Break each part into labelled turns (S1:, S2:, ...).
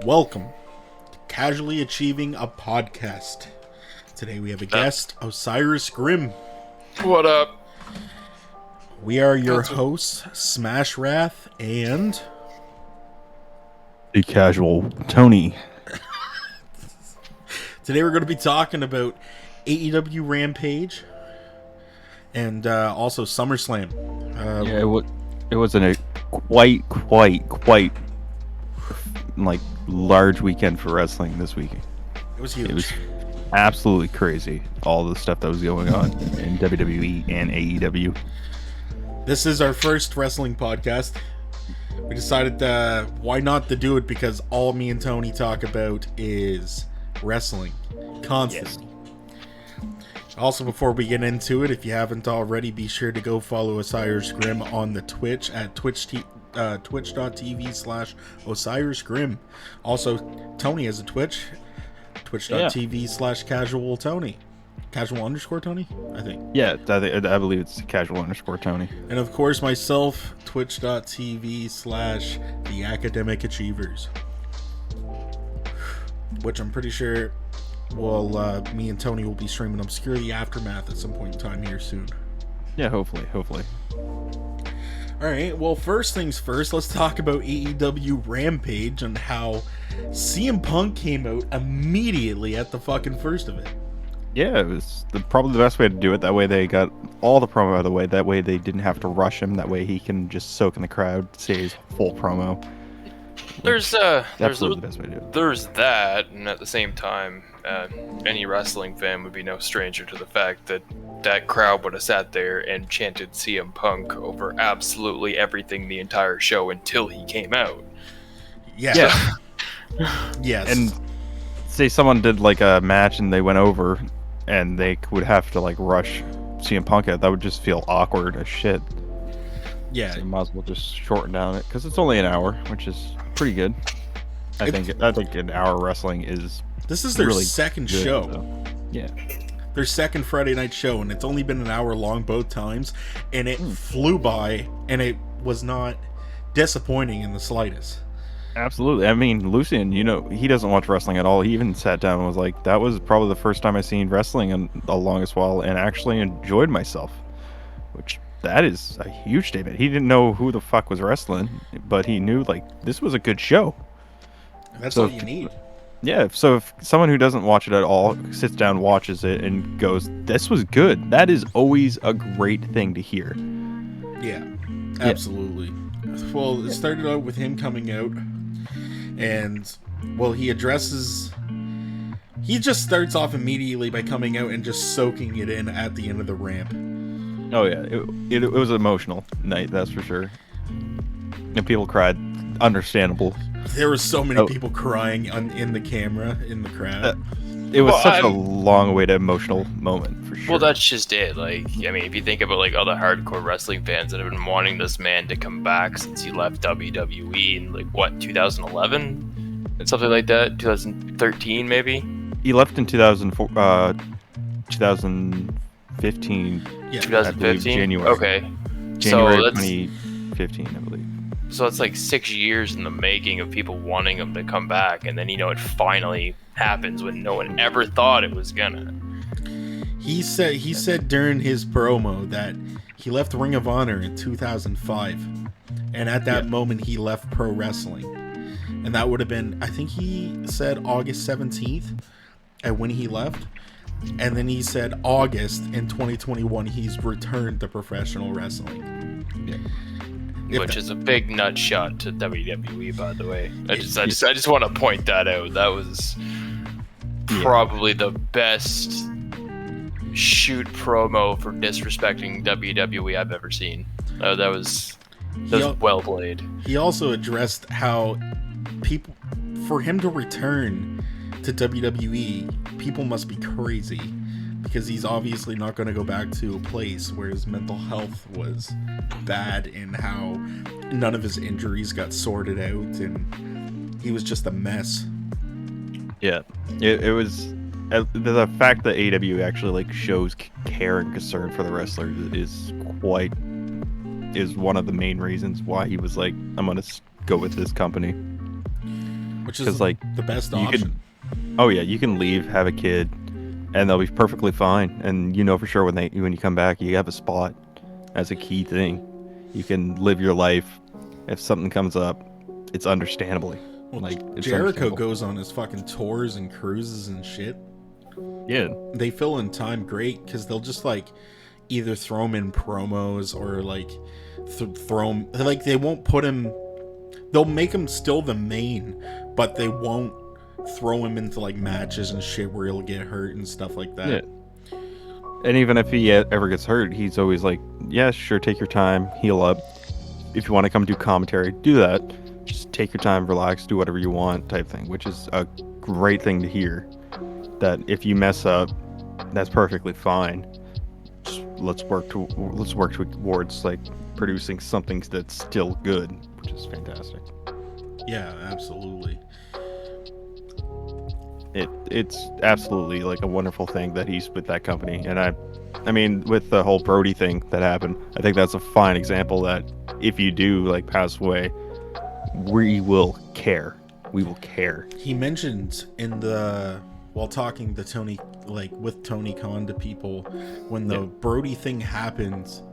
S1: Welcome to Casually Achieving a Podcast. Today we have a guest, OsirisGrimm.
S2: What up?
S1: We are your hosts, SmashRath and...
S3: The Casual Tony.
S1: Today we're going to be talking about AEW Rampage and also SummerSlam.
S3: It wasn't a quite like large weekend for wrestling this week.
S1: It was huge.
S3: It was absolutely crazy, all the stuff that was going on in WWE and AEW.
S1: This is our first wrestling podcast. We decided why not to do it, because all me and Tony talk about is wrestling constantly. Yes. Also, before we get into it, if you haven't already, be sure to go follow OsirisGrimm on the Twitch at twitch.tv/OsirisGrimm. Also, Tony has a Twitch, twitch.tv/CasualTony. Casual_Tony, I think.
S3: Yeah, I believe it's Casual_Tony.
S1: And of course, myself, twitch.tv/TheAcademicAchievers. Which I'm pretty sure me and Tony will be streaming Obscure the Aftermath at some point in time here soon.
S3: Yeah, hopefully.
S1: Alright, well, first things first, let's talk about AEW Rampage and how CM Punk came out immediately at the fucking first of it.
S3: Yeah, it was probably the best way to do it. That way they got all the promo out of the way. That way they didn't have to rush him. That way he can just soak in the crowd, say his full promo.
S2: There's
S3: absolutely the best way to do it.
S2: There's that, and at the same time, any wrestling fan would be no stranger to the fact that that crowd would have sat there and chanted CM Punk over absolutely everything the entire show until he came out.
S1: Yeah. Yes.
S3: And say someone did like a match and they went over and they would have to like rush CM Punk out, that would just feel awkward as shit.
S1: Yeah.
S3: So you might as well just shorten down it, because it's only an hour, which is pretty good. I think an hour wrestling is...
S1: This is their really second
S3: good,
S1: show.
S3: So. Yeah.
S1: Their second Friday night show, and it's only been an hour long both times, and it flew by, and it was not disappointing in the slightest.
S3: Absolutely. I mean, Lucian, he doesn't watch wrestling at all. He even sat down and was like, that was probably the first time I seen wrestling in the longest while and actually enjoyed myself. Which, that is a huge statement. He didn't know who the fuck was wrestling, but he knew, like, this was a good show.
S1: That's all you need.
S3: Yeah, so if someone who doesn't watch it at all sits down, watches it, and goes, this was good, that is always a great thing to hear.
S1: Yeah, absolutely. Yeah. Well, it started out with him coming out, and, well, he just starts off immediately by coming out and just soaking it in at the end of the ramp.
S3: Oh, yeah, it was an emotional night, that's for sure. And people cried, understandable.
S1: There were so many people crying in the camera, in the crowd.
S3: It was such a long-awaited emotional moment, for sure.
S2: Well, that's just it. Like, I mean, if you think about like all the hardcore wrestling fans that have been wanting this man to come back since he left WWE in like what, 2011 and something like that, 2013 maybe.
S3: He left in 2015.
S1: Yeah,
S2: 2015.
S3: January.
S2: Okay.
S3: January
S2: so
S3: 2015, I believe.
S2: So it's like 6 years in the making of people wanting him to come back, and then it finally happens when no one ever thought it was gonna.
S1: He said during his promo that he left Ring of Honor in 2005, and at that moment he left pro wrestling, and that would have been, I think he said August 17th, and when he left, and then he said August in 2021 he's returned to professional wrestling.
S3: Yeah.
S2: Which is a big nut shot to WWE, by the way. I just want to point that out. That was probably the best shoot promo for disrespecting WWE I've ever seen. That was well played.
S1: He also addressed how for him to return to WWE, people must be crazy, because he's obviously not going to go back to a place where his mental health was bad and how none of his injuries got sorted out and he was just a mess.
S3: Yeah, it was the fact that AEW actually like shows care and concern for the wrestler is one of the main reasons why he was like, I'm gonna go with this company.
S1: Which is like the best option.
S3: You can leave, have a kid, and they'll be perfectly fine. And you know for sure when you come back, you have a spot as a key thing. You can live your life. If something comes up, it's understandably.
S1: Well, Jericho goes on his fucking tours and cruises and shit.
S3: Yeah.
S1: They fill in time great because they'll just like either throw him in promos or like throw him, like they won't put him, they'll make him still the main, but they won't throw him into like matches and shit where he'll get hurt and stuff like that.
S3: Yeah. And even if he ever gets hurt, he's always like, yeah, sure, take your time, heal up. If you want to come do commentary, do that. Just take your time, relax, do whatever you want type thing, which is a great thing to hear. That if you mess up, that's perfectly fine. Just let's work towards like producing something that's still good, which is fantastic.
S1: Yeah, absolutely.
S3: It's absolutely like a wonderful thing that he's with that company. And I mean, with the whole Brody thing that happened, I think that's a fine example that if you do like pass away, we will care. We will care.
S1: He mentioned while talking to Tony, like with Tony Khan to people, when the Brody thing happens,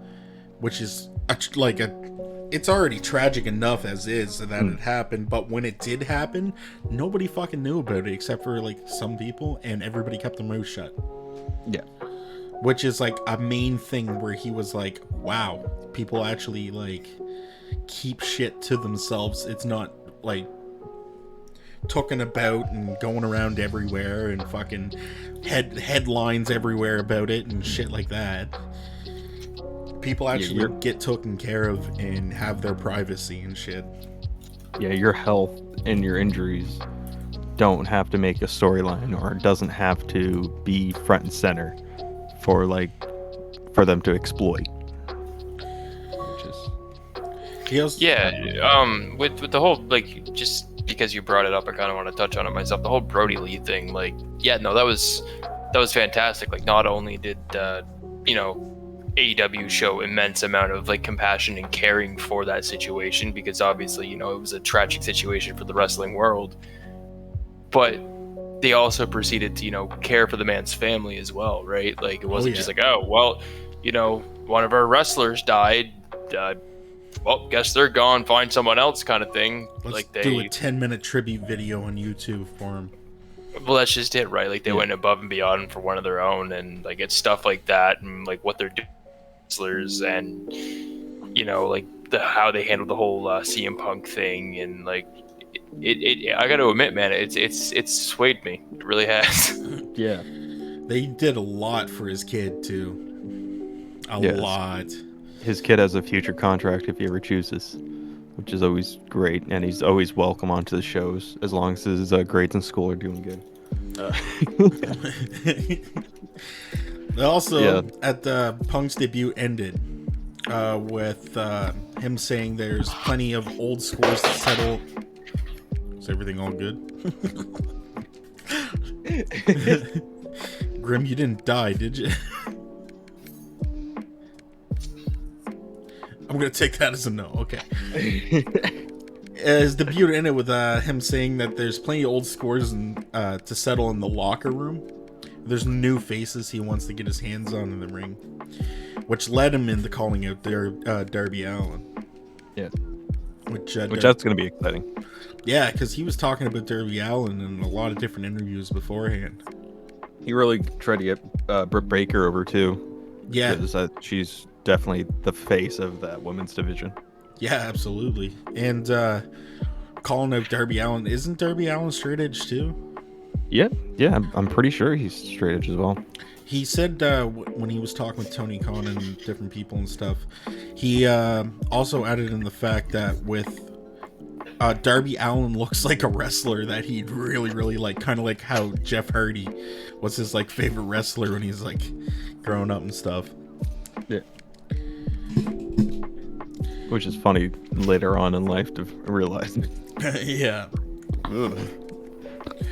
S1: which is it's already tragic enough as is that it happened, but when it did happen, nobody fucking knew about it except for like some people, and everybody kept their mouth shut.
S3: Yeah.
S1: Which is like a main thing where he was like, wow, people actually like keep shit to themselves. It's not like talking about and going around everywhere and fucking headlines everywhere about it and shit like that. People actually get taken care of and have their privacy and shit.
S3: Yeah, your health and your injuries don't have to make a storyline, or doesn't have to be front and center for them to exploit.
S2: With the whole, like, just because you brought it up, I kind of want to touch on it myself. The whole Brody Lee thing, like, yeah, no, that was fantastic. Like, not only did AEW show immense amount of like compassion and caring for that situation, because obviously, it was a tragic situation for the wrestling world, but they also proceeded to, care for the man's family as well, right? Like, it wasn't just like, oh, well, one of our wrestlers died, well, guess they're gone, find someone else kind of thing.
S1: Let's do a 10-minute tribute video on YouTube for him.
S2: Well, that's just it, right? Like, they went above and beyond for one of their own, and like, it's stuff like that, and like what they're doing, wrestlers, and like how they handled the whole CM Punk thing, and like it I got to admit, man, it's swayed me. It really has.
S3: Yeah,
S1: they did a lot for his kid too. A lot.
S3: His kid has a future contract if he ever chooses, which is always great, and he's always welcome onto the shows as long as his grades in school are doing good.
S1: Also, at the Punk's debut ended with him saying there's plenty of old scores to settle. Is everything all good? Grimm, you didn't die, did you? I'm gonna take that as a no. Okay. His debut ended with him saying that there's plenty of old scores to settle in the locker room. There's new faces he wants to get his hands on in the ring, which led him into calling out Darby Allin.
S3: Yeah.
S1: Which
S3: that's gonna be exciting.
S1: Yeah, because he was talking about Darby Allin in a lot of different interviews beforehand.
S3: He really tried to get Britt Baker over too.
S1: Yeah.
S3: Because she's definitely the face of that women's division.
S1: Yeah, absolutely. And calling out Darby Allin. Isn't Darby Allin straight edge too?
S3: Yeah, I'm pretty sure he's straight edge as well.
S1: He said when he was talking with Tony Khan and different people and stuff, he also added in the fact that with Darby Allin looks like a wrestler that he'd really, really like, kind of like how Jeff Hardy was his like favorite wrestler when he's like growing up and stuff.
S3: Yeah. Which is funny later on in life to realize.
S1: Yeah.
S3: Ugh.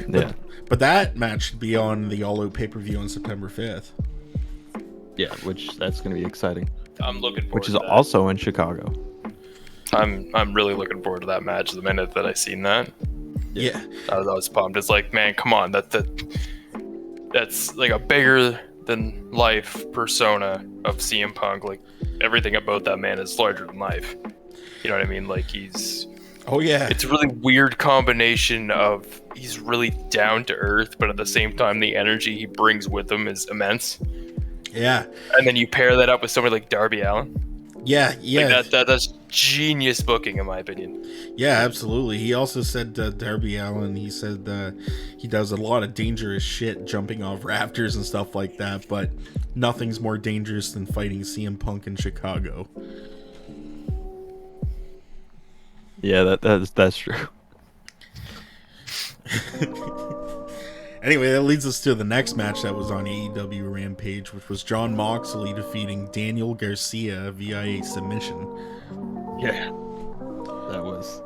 S3: Yeah.
S1: But that match should be on the All Out pay-per-view on September 5th.
S3: Yeah, which that's going to be exciting.
S2: I'm looking forward
S3: to that. Which is
S2: that.
S3: Also in Chicago.
S2: I'm really looking forward to that match the minute that I seen that.
S1: Yeah.
S2: I was pumped. It's like, man, come on, that's like a bigger than life persona of CM Punk. Like everything about that man is larger than life. You know what I mean? Like
S1: Oh yeah.
S2: it's a really weird combination of he's really down to earth, but at the same time the energy he brings with him is immense.
S1: Yeah.
S2: And then you pair that up with somebody like Darby Allin.
S1: Yeah.
S2: Like that's genius booking in my opinion.
S1: Yeah, absolutely. He also said Darby Allin, he said he does a lot of dangerous shit, jumping off rafters and stuff like that, but nothing's more dangerous than fighting CM Punk in Chicago.
S3: Yeah, that's true.
S1: Anyway, that leads us to the next match that was on AEW Rampage, which was Jon Moxley defeating Daniel Garcia via a submission.
S3: Yeah, that was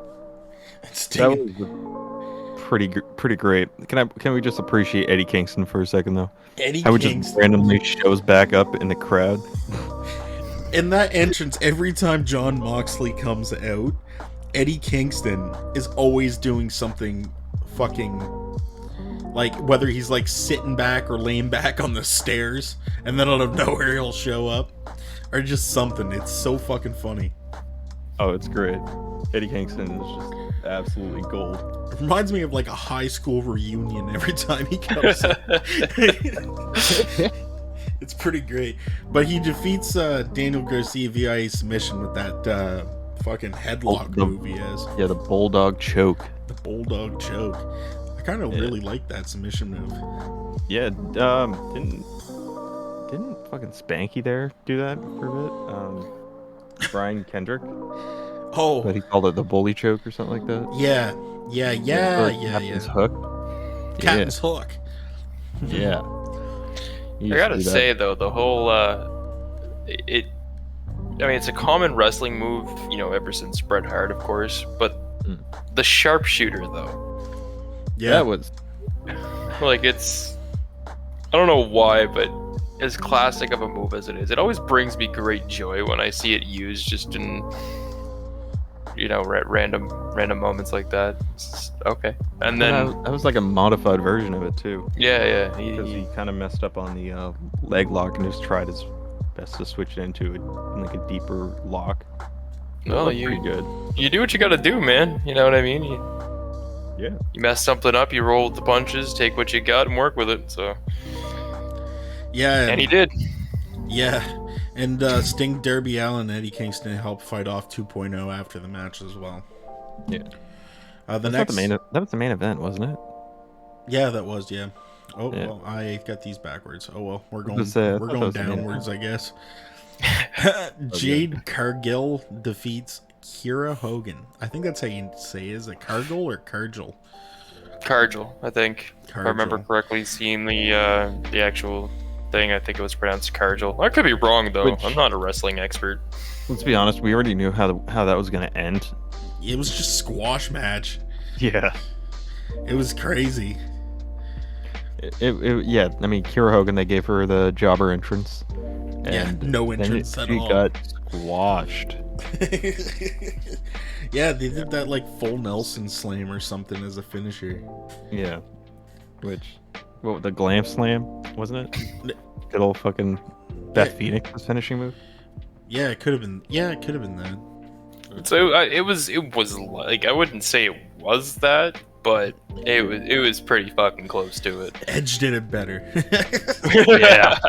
S3: pretty great. Can we just appreciate Eddie Kingston for a second though? How he just randomly shows back up in the crowd.
S1: In that entrance, every time Jon Moxley comes out, Eddie Kingston is always doing something fucking, like, whether he's like sitting back or laying back on the stairs, and then out of nowhere he'll show up, or just something. It's so fucking funny.
S3: Oh, it's great. Eddie Kingston is just absolutely gold.
S1: It reminds me of like a high school reunion every time he comes out. It's pretty great. But he defeats Daniel Garcia via a submission with that fucking headlock move he has.
S3: Yeah, the bulldog choke.
S1: The bulldog choke. I kind of really like that submission move.
S3: Yeah, didn't fucking Spanky there do that for a bit? Brian Kendrick.
S1: Oh,
S3: but he called it the bully choke or something like that.
S1: Yeah.
S3: Captain's hook.
S1: Captain's hook.
S3: Yeah.
S2: I gotta say though, the whole it's a common wrestling move, you know, ever since Bret Hart, of course. But the sharpshooter though,
S3: that was
S2: like, it's, I don't know why, but as classic of a move as it is, it always brings me great joy when I see it used just in, you know, random moments like that. Okay. And then
S3: that was like a modified version of it too.
S2: Yeah.
S3: Because he kind of messed up on the leg lock and just tried his best to switch it into like a deeper lock.
S2: Well,
S3: pretty good.
S2: You do what you gotta do, man. You know what I mean?
S3: You
S2: mess something up, you roll with the punches, take what you got, and work with it. So.
S1: Yeah.
S2: And he did.
S1: Yeah. And Sting, Darby Allin, and Eddie Kingston helped fight off 2.0 after the match as well.
S3: Yeah.
S1: That
S3: was the main event, wasn't it?
S1: Yeah, that was. Yeah. Oh
S3: yeah.
S1: Well, I got these backwards. Oh well, we're going downwards, I guess. Jade Cargill defeats Kiera Hogan. I think that's how you say it. Is it Cargill or Cargill?
S2: Cargill, I think. If I remember correctly, seeing the actual thing, I think it was pronounced Cargill. I could be wrong though. I'm not a wrestling expert.
S3: Let's be honest, we already knew how that was going to end.
S1: It was just squash match.
S3: Yeah.
S1: It was crazy.
S3: Yeah, I mean, Kiera Hogan, they gave her the jobber entrance. And
S1: no entrance at all.
S3: She got squashed.
S1: Yeah, they did that like full Nelson slam or something as a finisher.
S3: Yeah. The glam slam, wasn't it? Good old fucking Beth Phoenix's finishing move.
S1: Yeah, it could have been. Yeah, it could have been that.
S2: So it was like, I wouldn't say it was that, but it was pretty fucking close to it.
S1: Edge did it better.
S2: Yeah.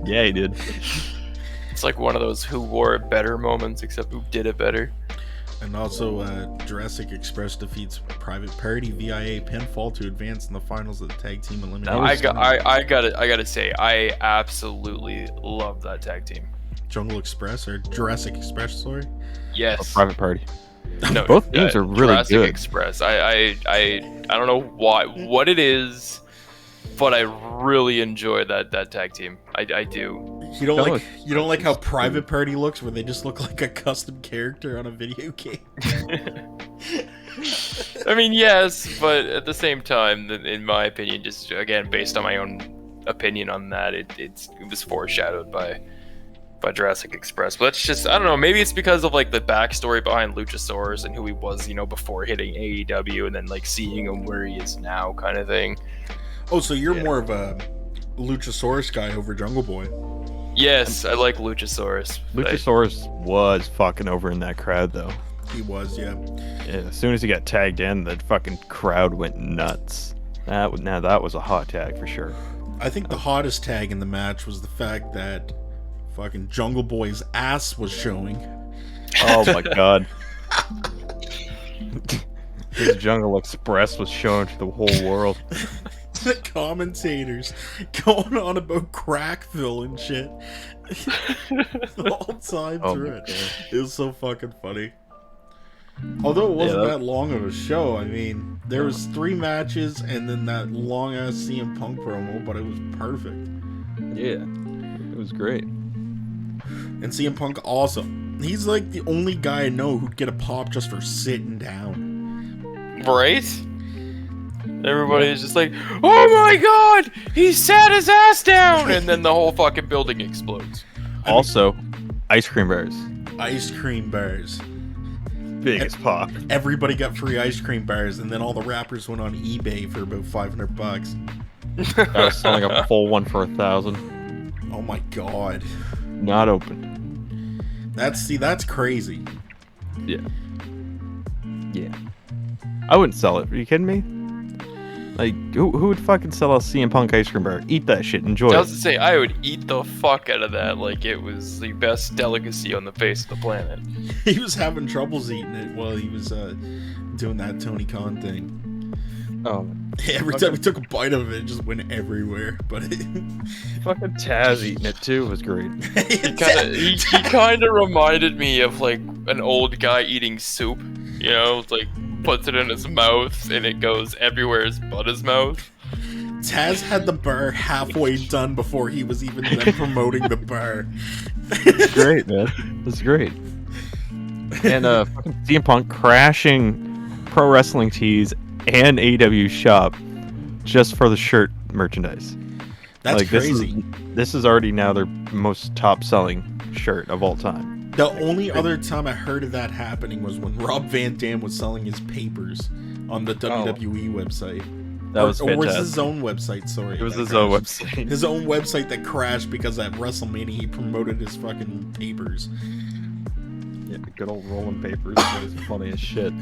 S3: Yeah, he did.
S2: It's like one of those who wore it better moments, except who did it better.
S1: And also, Jurassic Express defeats Private Party via a pinfall to advance in the finals of the tag team elimination.
S2: I gotta say, I absolutely love that tag team.
S1: Jungle Express or Jurassic Express, sorry.
S2: Yes.
S3: Private Party.
S2: No,
S3: both teams are really
S2: Jurassic
S3: good.
S2: Express. I don't know what it is, but I really enjoy that tag team. I do.
S1: You don't like how Private Party looks, where they just look like a custom character on a video game.
S2: I mean, yes, but at the same time, in my opinion, just again based on my own opinion on that, it was foreshadowed by by Jurassic Express. But that's just, I don't know, maybe it's because of like the backstory behind Luchasaurus and who he was, you know, before hitting AEW, and then like seeing him where he is now, kind of thing.
S1: Oh, so you're more of a Luchasaurus guy over Jungle Boy?
S2: Yes, I like Luchasaurus.
S3: Luchasaurus was fucking over in that crowd, though.
S1: He was, yeah.
S3: As soon as he got tagged in, the fucking crowd went nuts. That was a hot tag for sure.
S1: I think the hottest tag in the match was the fact that fucking Jungle Boy's ass was showing.
S3: Oh my god. His Jungle Express was shown to the whole world.
S1: The commentators going on about Crackville and shit the whole time through it. It was so fucking funny. Although it wasn't that long of a show, I mean, there was 3 matches and then that long ass CM Punk promo, but it was perfect.
S3: Yeah, it was great.
S1: And CM Punk also, he's like the only guy I know who'd get a pop just for sitting down.
S2: Right? Everybody's just like, oh my god, he sat his ass down, and then the whole fucking building explodes.
S3: Also, ice cream bars.
S1: Ice cream bars.
S3: Biggest pop.
S1: Everybody got free ice cream bars, and then all the rappers went on eBay for about $500.
S3: I was selling a full one for $1,000.
S1: Oh my god.
S3: Not open.
S1: That's crazy.
S3: Yeah. Yeah. I wouldn't sell it. Are you kidding me? Like, who would fucking sell a CM Punk ice cream bar? Eat that shit. Enjoy it.
S2: I was to say, I would eat the fuck out of that like it was the best delicacy on the face of the planet.
S1: He was having troubles eating it while he was doing that Tony Khan thing.
S3: Oh.
S1: Every time he took a bite of it just went everywhere. But
S3: fucking Taz eating it too was great.
S2: He kind of reminded me of like an old guy eating soup. You know, it's like puts it in his mouth and it goes everywhere but his mouth.
S1: Taz had the bar halfway done before he was even then promoting the bar.
S3: It's great, man. It's great. And fucking CM Punk crashing Pro Wrestling Tees and AEW shop just for the shirt merchandise.
S1: That's
S3: like,
S1: crazy.
S3: This is already now their most top selling shirt of all time.
S1: The only other time I heard of that happening was when Rob Van Dam was selling his papers on the WWE website.
S3: That was fantastic.
S1: Or was his own website, sorry.
S3: It was his own website.
S1: His own website that crashed because at WrestleMania he promoted his fucking papers.
S3: Yeah, good old rolling papers. That was funny as shit.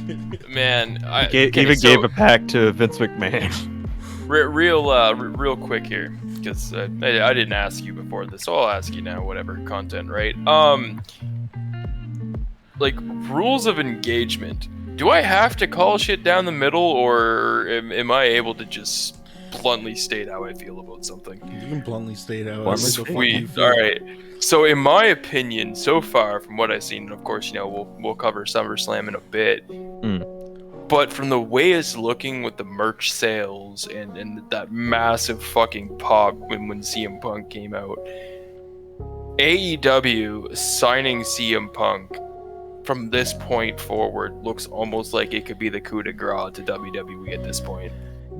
S2: Man,
S3: he gave a pack to Vince McMahon.
S2: Real quick here, because I didn't ask you before this, so I'll ask you now. Whatever content, right? Like rules of engagement. Do I have to call shit down the middle, or am I able to just bluntly state how I feel about something?
S1: You can bluntly state how.
S2: Sweet. All right. So, in my opinion, so far from what I've seen, and of course, you know, we'll cover SummerSlam in a bit. But from the way it's looking with the merch sales and that massive fucking pop when CM Punk came out, AEW signing CM Punk from this point forward looks almost like it could be the coup de grace to WWE at this point.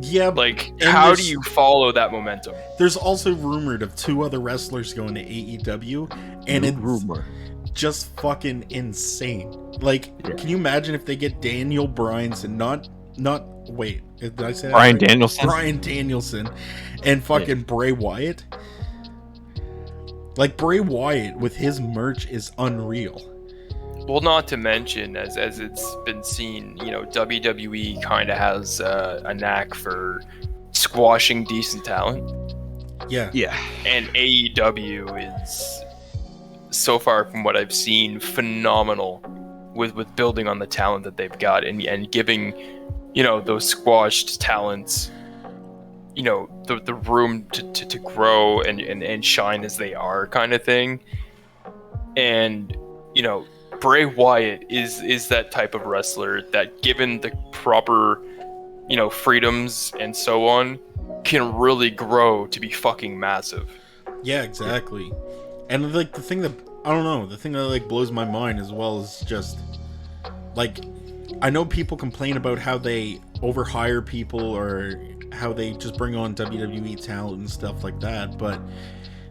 S1: Yeah,
S2: like how do you follow that momentum?
S1: There's also rumored of 2 other wrestlers going to AEW, and it's just fucking insane. Like, can you imagine if they get Daniel Bryanson, wait, did I say that? Bryan Danielson, and fucking Bray Wyatt? Like, Bray Wyatt with his merch is unreal.
S2: Well, not to mention, as it's been seen, you know, WWE kind of has a knack for squashing decent talent.
S1: Yeah.
S2: And AEW is, so far from what I've seen, phenomenal with building on the talent that they've got and giving, you know, those squashed talents, you know, the room to grow and shine as they are, kind of thing. And, you know, Bray Wyatt is that type of wrestler that, given the proper, you know, freedoms and so on, can really grow to be fucking massive.
S1: Yeah, exactly. And like the thing that like blows my mind as well is just like, I know people complain about how they overhire people or how they just bring on WWE talent and stuff like that, but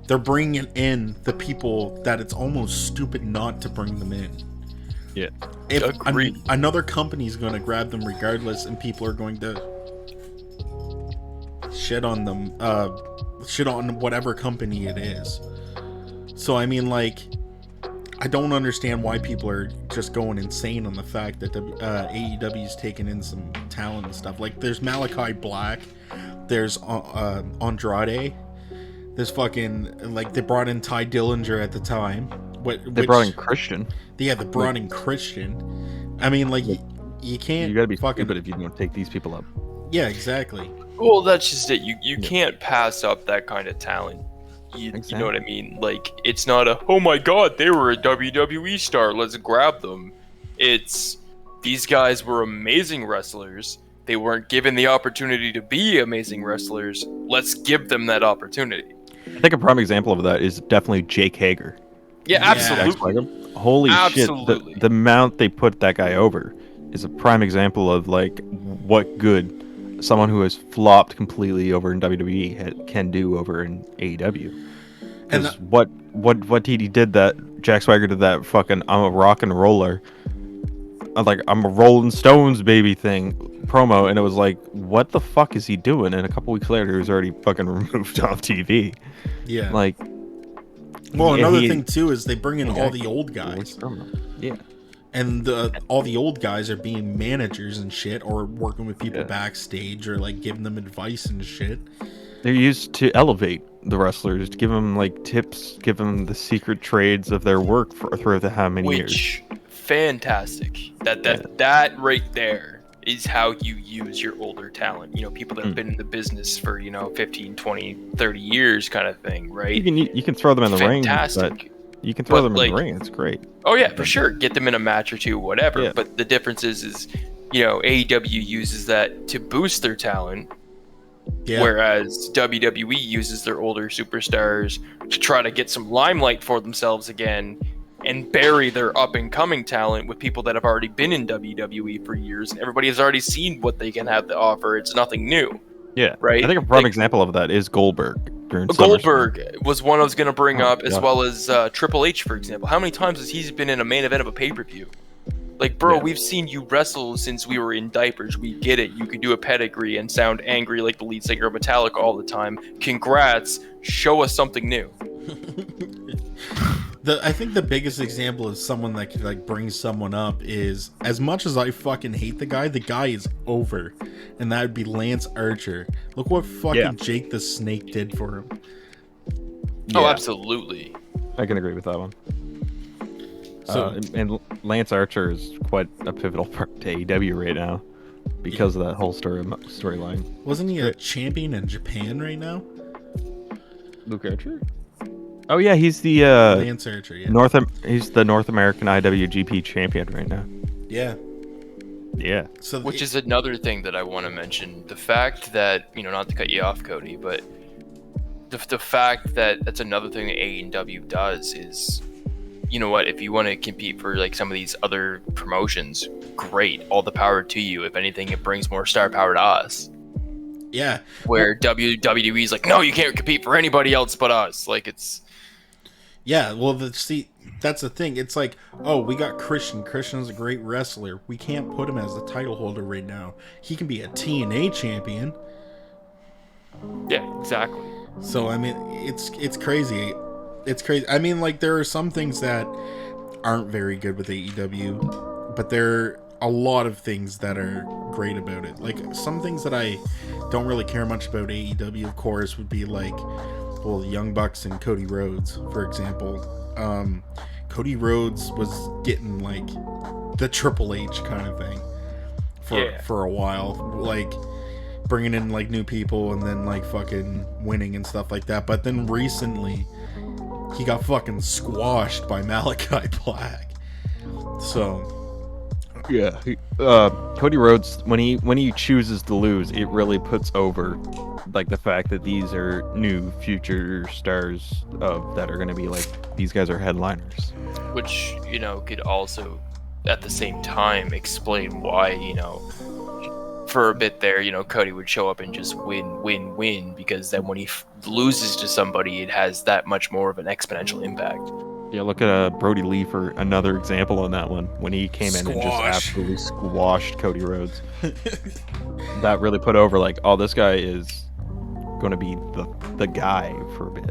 S1: they're bringing in the people that it's almost stupid not to bring them in.
S3: Yeah.
S1: If another company is going to grab them regardless, and people are going to shit on them, shit on whatever company it is. So I mean, like, I don't understand why people are just going insane on the fact that AEW's taken in some talent and stuff. Like, there's Malachi Black, there's Andrade, there's fucking, like, they brought in Ty Dillinger at the time.
S3: They brought in Christian.
S1: Yeah, they brought in Christian. I mean, like, you can't.
S3: You gotta be
S1: fucking
S3: stupid if you don't take these people up.
S1: Yeah, exactly.
S2: Well, that's just it. You can't pass up that kind of talent. You know what I mean? Like, it's not a, oh my god, they were a WWE star, let's grab them. It's, these guys were amazing wrestlers. They weren't given the opportunity to be amazing wrestlers. Let's give them that opportunity.
S3: I think a prime example of that is definitely Jake Hager.
S2: Yeah, absolutely.
S3: Holy shit, the amount they put that guy over is a prime example of, like, what good someone who has flopped completely over in WWE can do over in AEW. And what he did that Jack Swagger did that fucking I'm a rock and roller, like I'm a Rolling Stones baby thing promo, and it was like, what the fuck is he doing? And a couple weeks later he was already fucking removed off TV.
S1: Yeah.
S3: Like,
S1: well, another thing too is they bring in all the old guys.
S3: Yeah.
S1: And all the old guys are being managers and shit, or working with people backstage, or like giving them advice and shit.
S3: They're used to elevate the wrestlers, to give them like tips, give them the secret trades of their work throughout the how many years.
S2: Which, fantastic. That right there is how you use your older talent. You know, people that have been in the business for, 15, 20, 30 years kind of thing, right?
S3: You can throw them in the ring.
S2: Fantastic.
S3: You can throw them in the ring. It's great.
S2: Oh yeah, for sure. Get them in a match or two, whatever. Yeah. But the difference is, AEW uses that to boost their talent, whereas WWE uses their older superstars to try to get some limelight for themselves again, and bury their up and coming talent with people that have already been in WWE for years, and everybody has already seen what they can have to offer. It's nothing new.
S3: Yeah,
S2: right.
S3: I think a prime example of that is Goldberg.
S2: Goldberg was one I was going to bring up, as well as Triple H, for example. How many times has he been in a main event of a pay-per-view? Like, bro, we've seen you wrestle since we were in diapers. We get it. You can do a pedigree and sound angry like the lead singer of Metallica all the time. Congrats. Show us something new.
S1: I think the biggest example of someone that could, like, bring someone up is, as much as I fucking hate the guy is over. And that would be Lance Archer. Look what fucking Jake the Snake did for him.
S2: Oh, absolutely.
S3: I can agree with that one. So, and Lance Archer is quite a pivotal part to AEW right now because of that whole storyline.
S1: Wasn't he a champion in Japan right now?
S3: Luke Archer? Oh yeah, he's the
S1: Lance Archer. Yeah.
S3: He's the North American IWGP champion right now.
S1: Yeah.
S3: Yeah.
S2: So which is another thing that I want to mention. The fact that, not to cut you off, Cody, but the fact that that's another thing that AEW does is, you know what, if you want to compete for like some of these other promotions, great, all the power to you. If anything, it brings more star power to us.
S1: Yeah.
S2: Where WWE is like, no, you can't compete for anybody else but us. Like, it's...
S1: Yeah, well, that's the thing. It's like, oh, we got Christian. Christian's a great wrestler. We can't put him as the title holder right now. He can be a TNA champion.
S2: Yeah, exactly.
S1: So, I mean, it's crazy. It's crazy. I mean, like, there are some things that aren't very good with AEW, but there are a lot of things that are great about it. Like, some things that I don't really care much about AEW, of course, would be like, well, Young Bucks and Cody Rhodes, for example. Cody Rhodes was getting like the Triple H kind of thing for a while, like bringing in like new people and then like fucking winning and stuff like that. But then recently, he got fucking squashed by Malachi Black. So.
S3: Yeah, Cody Rhodes, when he chooses to lose, it really puts over like the fact that these are new future stars that are going to be like, these guys are headliners,
S2: which could also at the same time explain why for a bit there, Cody would show up and just win, because then when he loses to somebody, it has that much more of an exponential impact.
S3: Yeah, look at Brody Lee for another example on that one, when he came in and just absolutely squashed Cody Rhodes. That really put over, like, oh, this guy is going to be the guy for a bit.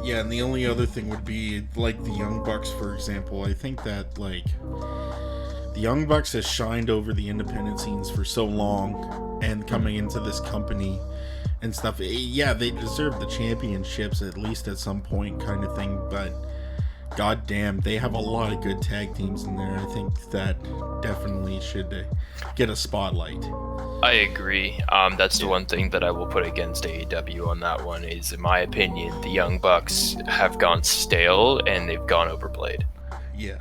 S1: Yeah, and the only other thing would be, like, the Young Bucks, for example. I think that, like, the Young Bucks has shined over the independent scenes for so long, and coming into this company and stuff, yeah, they deserve the championships at least at some point, kind of thing, but god damn, they have a lot of good tag teams in there. I think that definitely should get a spotlight.
S2: I agree. That's the one thing that I will put against AEW on that one is, in my opinion, the Young Bucks have gone stale and they've gone overplayed.
S1: Yeah.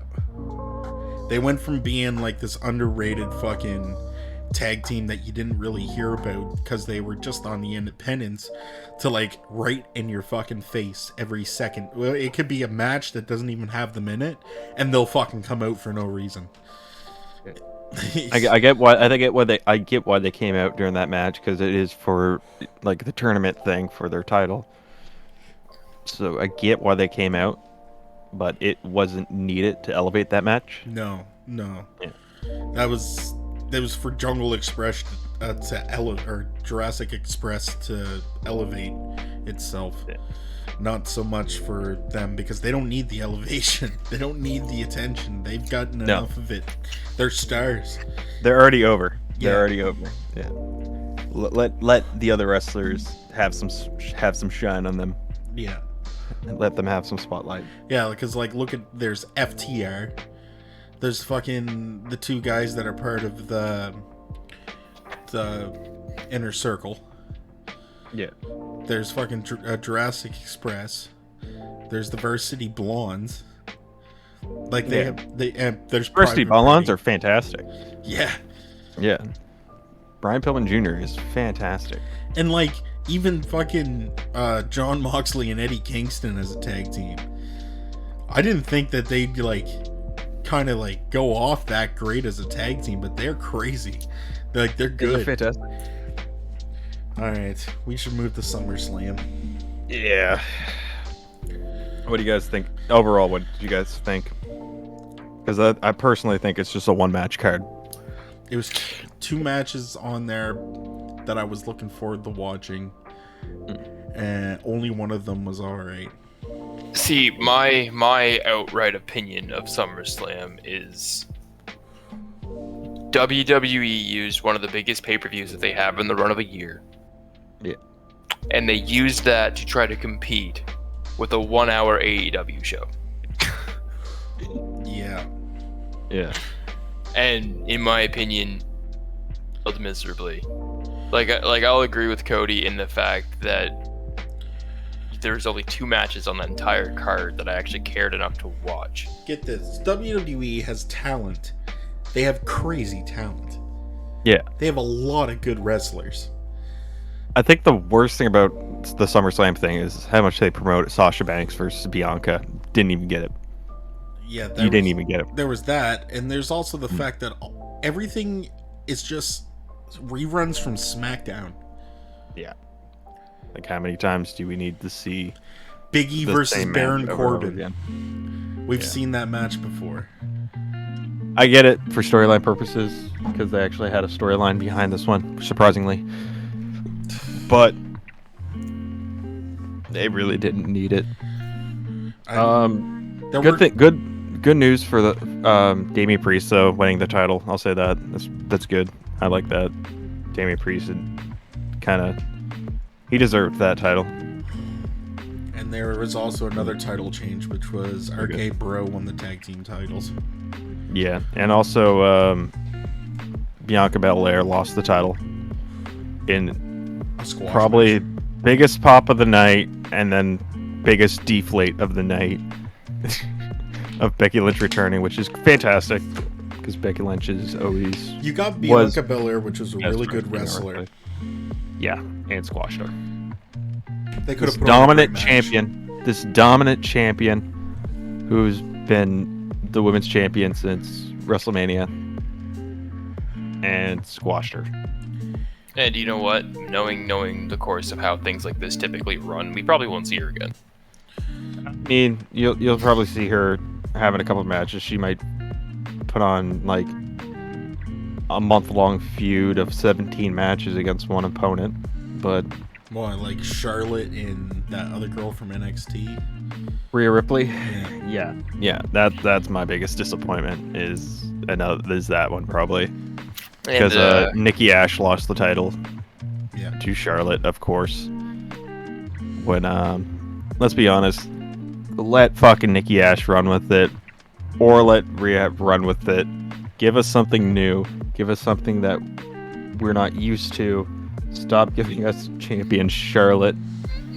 S1: They went from being like this underrated fucking tag team that you didn't really hear about because they were just on the independents to like right in your fucking face every second. Well, it could be a match that doesn't even have them in it and they'll fucking come out for no reason.
S3: I get why they came out during that match, because it is for like the tournament thing for their title. So I get why they came out, but it wasn't needed to elevate that match.
S1: No.
S3: Yeah.
S1: That was for Jungle Express or Jurassic Express to elevate itself. Yeah. Not so much for them, because they don't need the elevation. They don't need the attention. They've gotten enough of it. They're stars.
S3: They're already over. Yeah. They're already over. Yeah. Let the other wrestlers have some shine on them.
S1: Yeah.
S3: And let them have some spotlight.
S1: Yeah, because like there's FTR. There's fucking the two guys that are part of the Inner Circle.
S3: Yeah.
S1: There's fucking Jurassic Express. There's the Varsity Blondes. Like there's
S3: Varsity Blondes are fantastic.
S1: Yeah.
S3: Yeah. Brian Pillman Jr. is fantastic.
S1: And like even fucking John Moxley and Eddie Kingston as a tag team. I didn't think that they'd like kind of like go off that great as a tag team, but they're crazy. They're good.
S3: They're fantastic.
S1: Alright, we should move to SummerSlam.
S3: Yeah. What do you guys think? Overall, what do you guys think? Because I personally think it's just a one-match card.
S1: It was two matches on there that I was looking forward to watching. And only one of them was alright.
S2: See, my outright opinion of SummerSlam is WWE used one of the biggest pay-per-views that they have in the run of a year.
S3: Yeah.
S2: And they used that to try to compete with a 1-hour AEW show.
S1: Yeah.
S3: Yeah.
S2: And in my opinion, failed miserably. Like I'll agree with Cody in the fact that there's only two matches on that entire card that I actually cared enough to watch.
S1: Get this. WWE has talent. They have crazy talent.
S3: Yeah.
S1: They have a lot of good wrestlers.
S3: I think the worst thing about the SummerSlam thing is how much they promote Sasha Banks versus Bianca. Didn't even get it.
S1: Yeah,
S3: didn't even get it.
S1: There was that, and there's also the fact that everything is just reruns from SmackDown.
S3: Yeah. Like, how many times do we need to see
S1: Big E versus Baron Corbin? We've seen that match before.
S3: I get it for storyline purposes, because they actually had a storyline behind this one, surprisingly. But they really didn't need it. Good news for the Damian Priest, though, winning the title. I'll say that. That's good. I like that. Damian Priest he deserved that title.
S1: And there was also another title change, which was RK Bro won the tag team titles.
S3: Yeah, and also Bianca Belair lost the title in probably biggest pop of the night, and then biggest deflate of the night of Becky Lynch returning, which is fantastic because Becky Lynch is always
S1: Bianca Belair, which was a really good wrestler.
S3: Yeah, and squashed her.
S1: They could have put
S3: this dominant champion who's been the women's champion since WrestleMania and squashed her.
S2: And you know what? Knowing the course of how things like this typically run, we probably won't see her again.
S3: I mean, you'll probably see her having a couple of matches. She might put on like a month-long feud of 17 matches against one opponent, but
S1: More like Charlotte and that other girl from NXT.
S3: Rhea Ripley,
S1: Yeah.
S3: yeah, that's my biggest disappointment is that one probably because Nikki Ash lost the title to Charlotte, of course. When let's be honest, let fucking Nikki Ash run with it, or let Rhea run with it. Give us something new. Give us something that we're not used to. Stop giving us champion Charlotte.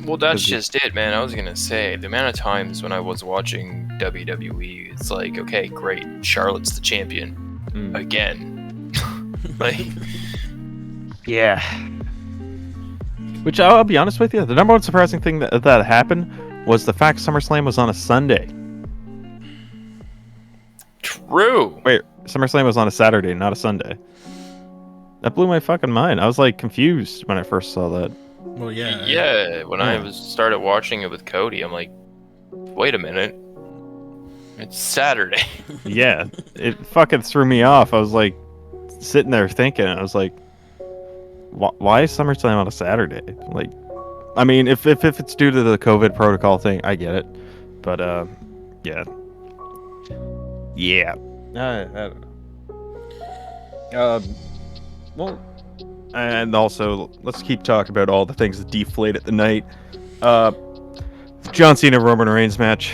S2: Well, that's just it, man. I was gonna say, the amount of times when I was watching WWE, it's like, okay, great, Charlotte's the champion again. Like,
S3: yeah. Which I'll be honest with you, the number one surprising thing that happened was the fact SummerSlam was on a Sunday.
S2: true.
S3: Wait, SummerSlam was on a Saturday, not a Sunday. That blew my fucking mind. I was like confused when I first saw that.
S1: Well, yeah.
S2: Yeah, when I started watching it with Cody, I'm like, wait a minute, it's Saturday.
S3: Yeah, it fucking threw me off. I was like sitting there thinking, I was like, why is SummerSlam on a Saturday? Like, I mean, if it's due to the COVID protocol thing, I get it. But yeah. I don't know. Well, and also let's keep talking about all the things that deflated the night. John Cena Roman Reigns match.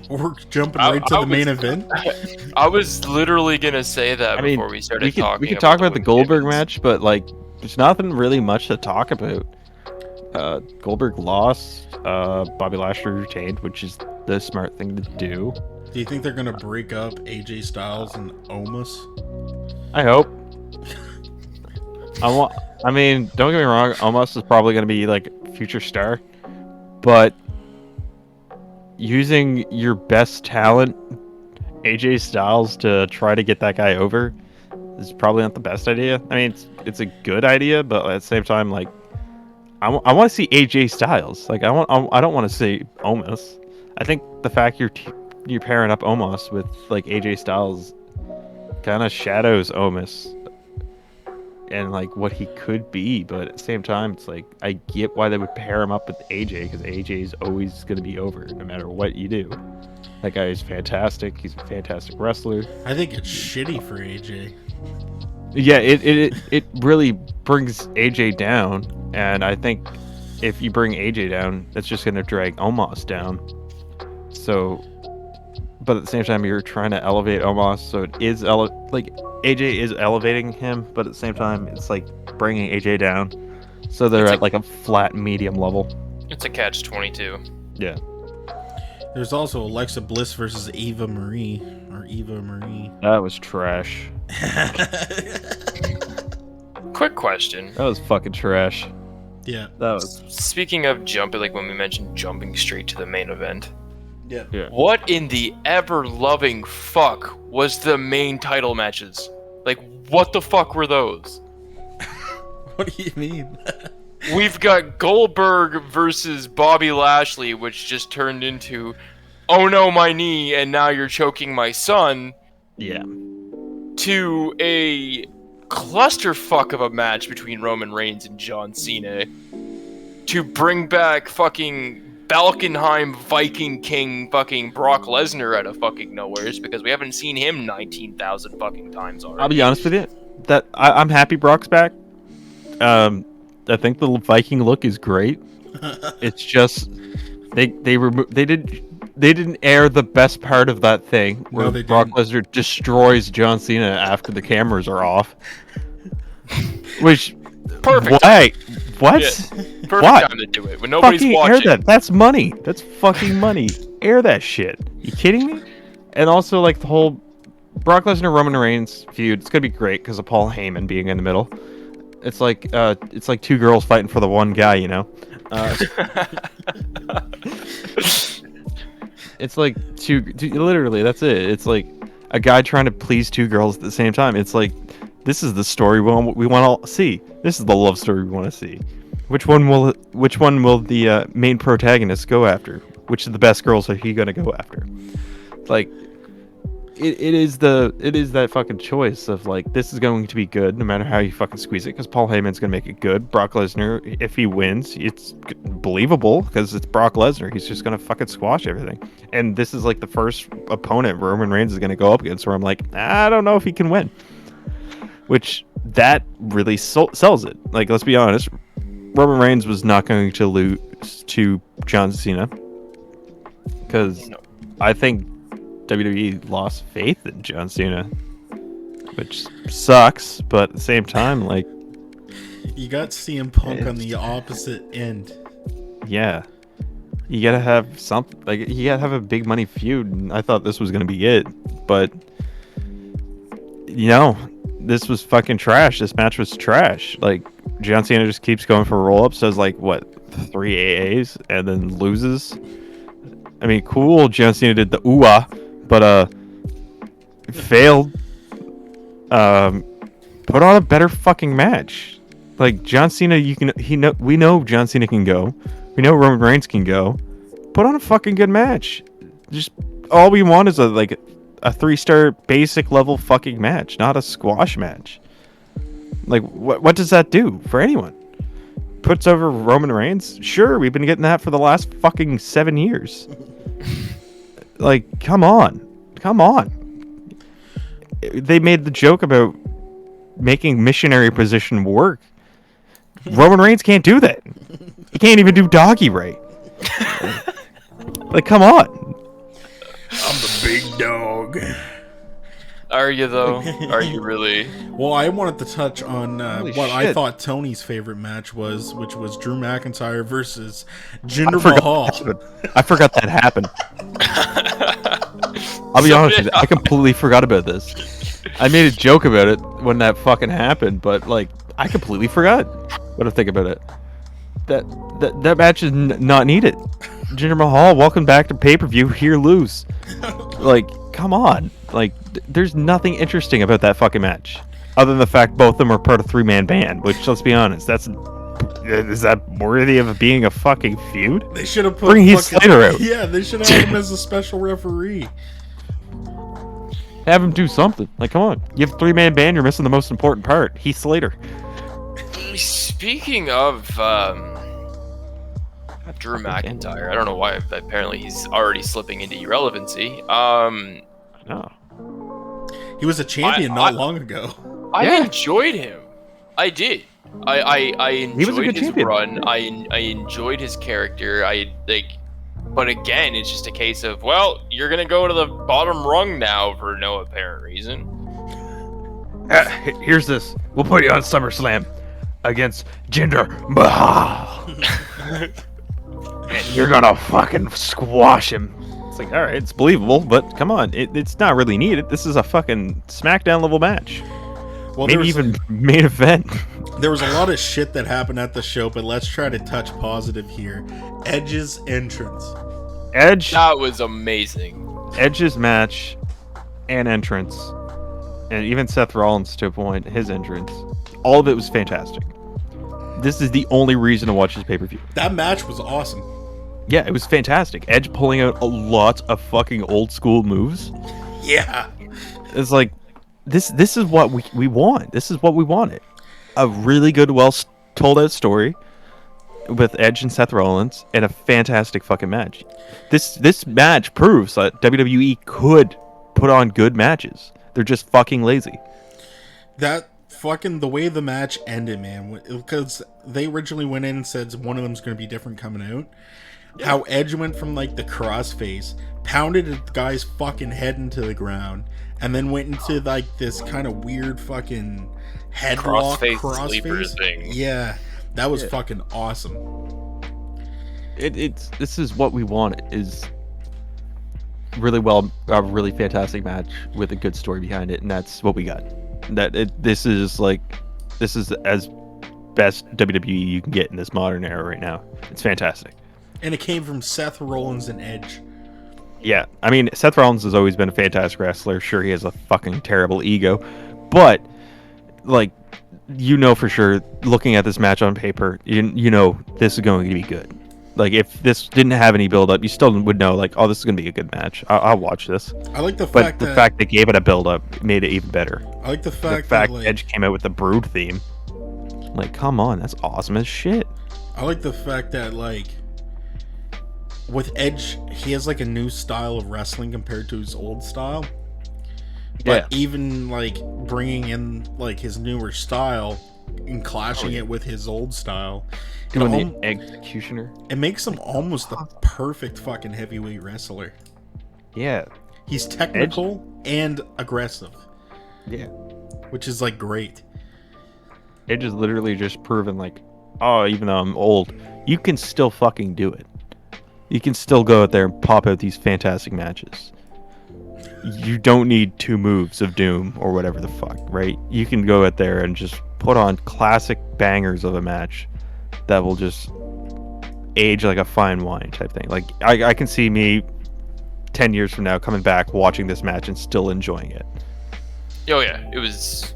S1: We're jumping right to the main event.
S2: I was literally gonna say that before we started talking.
S3: We could talk about the Goldberg match, but like, there's nothing really much to talk about. Goldberg lost. Bobby Lashley retained, which is the smart thing to do.
S1: Do you think they're gonna break up AJ Styles and Omos?
S3: I hope. I mean, don't get me wrong. Omos is probably gonna be like a future star, but using your best talent, AJ Styles, to try to get that guy over is probably not the best idea. I mean, it's a good idea, but at the same time, like, I want to see AJ Styles. Like, I don't want to see Omos. I think the fact you're pairing up Omos with like AJ Styles kind of shadows Omos and like what he could be, but at the same time, it's like I get why they would pair him up with AJ, because AJ is always going to be over no matter what you do. That guy is fantastic. He's a fantastic wrestler.
S1: I think it's shitty for AJ.
S3: Yeah, it really brings AJ down, and I think if you bring AJ down, that's just going to drag Omos down. So, but at the same time, you're trying to elevate Omos, so it is like AJ is elevating him, but at the same time, it's like bringing AJ down, so they're at like a flat medium level.
S2: It's a catch-22.
S3: Yeah.
S1: There's also Alexa Bliss versus Eva Marie.
S3: That was trash.
S2: Quick question.
S3: That was fucking trash.
S1: Yeah.
S3: That was.
S2: Speaking of jumping, like when we mentioned jumping straight to the main event.
S1: Yeah.
S2: What in the ever-loving fuck was the main title matches? Like, what the fuck were those?
S1: What do you mean?
S2: We've got Goldberg versus Bobby Lashley, which just turned into, oh no, my knee, and now you're choking my son.
S3: Yeah.
S2: To a clusterfuck of a match between Roman Reigns and John Cena. To bring back fucking Balkenheim Viking King fucking Brock Lesnar out of fucking nowheres, because we haven't seen him 19,000 fucking times already.
S3: I'll be honest with you, that I'm happy Brock's back. I think the Viking look is great. It's just they didn't air the best part of that thing where Brock Lesnar destroys John Cena after the cameras are off. Which
S2: perfect.
S3: Why? What?
S2: Yeah. Perfect time to do it when nobody's
S3: fucking
S2: watching.
S3: Air that. That's money. That's fucking money. Air that shit. You kidding me? And also, like, the whole Brock Lesnar Roman Reigns feud. It's gonna be great because of Paul Heyman being in the middle. It's like two girls fighting for the one guy, you know. It's like literally, that's it. It's like a guy trying to please two girls at the same time. It's like This is the story we want to see. This is the love story we want to see. Which one will the main protagonist go after? Which of the best girls are he gonna go after? Like, it is that fucking choice of like, this is going to be good no matter how you fucking squeeze it, because Paul Heyman's gonna make it good. Brock Lesnar, if he wins, it's believable because it's Brock Lesnar. He's just gonna fucking squash everything. And this is like the first opponent Roman Reigns is gonna go up against where I'm like, I don't know if he can win. Which that really sells it. Like, let's be honest, Roman Reigns was not going to lose to John Cena because I think WWE lost faith in John Cena, which sucks. But at the same time, like,
S1: you got CM Punk on the opposite end. Yeah,
S3: you gotta have something. Like, you gotta have a big money feud. And I thought this was gonna be it, but this was fucking trash. This match was trash. Like, John Cena just keeps going for roll-ups, does like, what, 3 AAs, and then loses. I mean, cool, John Cena did the ooh-ah, but failed. Put on a better fucking match. Like, John Cena, we know John Cena can go. We know Roman Reigns can go. Put on a fucking good match. Just, all we want is a 3-star basic level fucking match, not a squash match. Like, what does that do for anyone? Puts over Roman Reigns? Sure, we've been getting that for the last fucking 7 years. Like, come on. They made the joke about making missionary position work. Roman Reigns can't do that. He can't even do doggy right. Like, come on.
S1: I'm the big dog.
S2: Are you, though? Are you really?
S1: Well, I wanted to touch on what I thought Tony's favorite match was, which was Drew McIntyre versus Jinder Mahal.
S3: I forgot that happened. I'll be honest with you, I completely forgot about this. I made a joke about it when that fucking happened, but like, I completely forgot what to think about it. That match is not needed. Jinder Mahal, welcome back to pay-per-view. Here, lose. Like, come on. Like, there's nothing interesting about that fucking match, other than the fact both of them are part of 3-man band. Which, let's be honest, is that worthy of being a fucking feud?
S1: They should have
S3: bring Heath Slater out.
S1: Yeah, they should have had him as a special referee.
S3: Have him do something. Like, come on, you have 3-man band. You're missing the most important part, Heath Slater.
S2: Speaking of Drew McIntyre, I don't know why. Apparently, he's already slipping into irrelevancy.
S3: No.
S1: He was a champion not long ago.
S2: I enjoyed him. I did. I enjoyed his
S3: champion.
S2: run. I enjoyed his character. But again, it's just a case of, well, you're gonna go to the bottom rung now for no apparent reason.
S3: Here's this. We'll put you on SummerSlam against Jinder Mahal. And you're gonna fucking squash him. It's like, all right, it's believable, but come on, it's not really needed. This is a fucking SmackDown level match. Well, maybe even main event.
S1: There was a lot of shit that happened at the show, but let's try to touch positive here. Edge's entrance.
S2: That was amazing.
S3: Edge's match and entrance, and even Seth Rollins to a point, his entrance, all of it was fantastic. This is the only reason to watch this pay-per-view.
S1: That match was awesome.
S3: Yeah, it was fantastic. Edge pulling out a lot of fucking old school moves.
S1: Yeah.
S3: It's like, this is what we want. This is what we wanted. A really good, well told out story with Edge and Seth Rollins, and a fantastic fucking match. This match proves that WWE could put on good matches. They're just fucking lazy.
S1: That fucking, the way the match ended, man, because they originally went in and said one of them's going to be different coming out. Yeah. How Edge went from like the crossface, pounded the guy's fucking head into the ground, and then went into like this kind of weird fucking headlock crossface
S2: thing.
S1: Yeah, that was fucking awesome.
S3: This is what we want, is a really fantastic match with a good story behind it, and that's what we got. This is as best WWE you can get in this modern era right now. It's fantastic.
S1: And it came from Seth Rollins and Edge.
S3: Yeah, I mean, Seth Rollins has always been a fantastic wrestler. Sure, he has a fucking terrible ego, but like, for sure, looking at this match on paper, you know this is going to be good. Like, if this didn't have any build-up, you still would know, like, oh, this is going to be a good match. I'll watch this.
S1: I like the
S3: fact they gave it a build-up made it even better.
S1: I like the fact
S3: that like, Edge came out with the Brood theme. Like, come on, that's awesome as shit.
S1: I like the fact that, like, with Edge, he has, like, a new style of wrestling compared to his old style. But even, like, bringing in, like, his newer style and clashing it with his old style,
S3: doing the executioner,
S1: it makes him almost the perfect fucking heavyweight wrestler.
S3: Yeah,
S1: he's technical and aggressive.
S3: Yeah,
S1: which is, like, great.
S3: Edge is literally just proven, like, oh, even though I'm old, you can still fucking do it. You can still go out there and pop out these fantastic matches. You don't need 2 moves of Doom or whatever the fuck, right? You can go out there and just put on classic bangers of a match that will just age like a fine wine type thing. Like, I can see me 10 years from now coming back, watching this match and still enjoying it.
S2: Oh yeah, it was...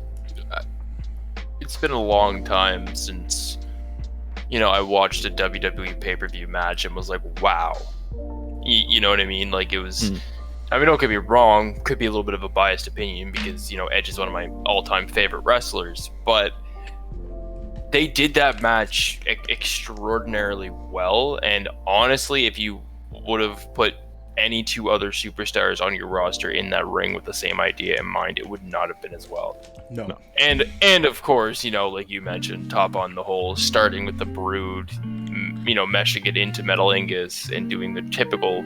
S2: it's been a long time since, I watched a WWE pay-per-view match and was like, wow. You know what I mean? Like, it was... I mean, don't get me wrong, could be a little bit of a biased opinion because, Edge is one of my all-time favorite wrestlers, but they did that match extraordinarily well, and honestly, if you would have put any 2 other superstars on your roster in that ring with the same idea in mind, it would not have been as well.
S1: No.
S2: And of course, like you mentioned, top on the whole, starting with the Brood, meshing it into Metal Ingus and doing the typical,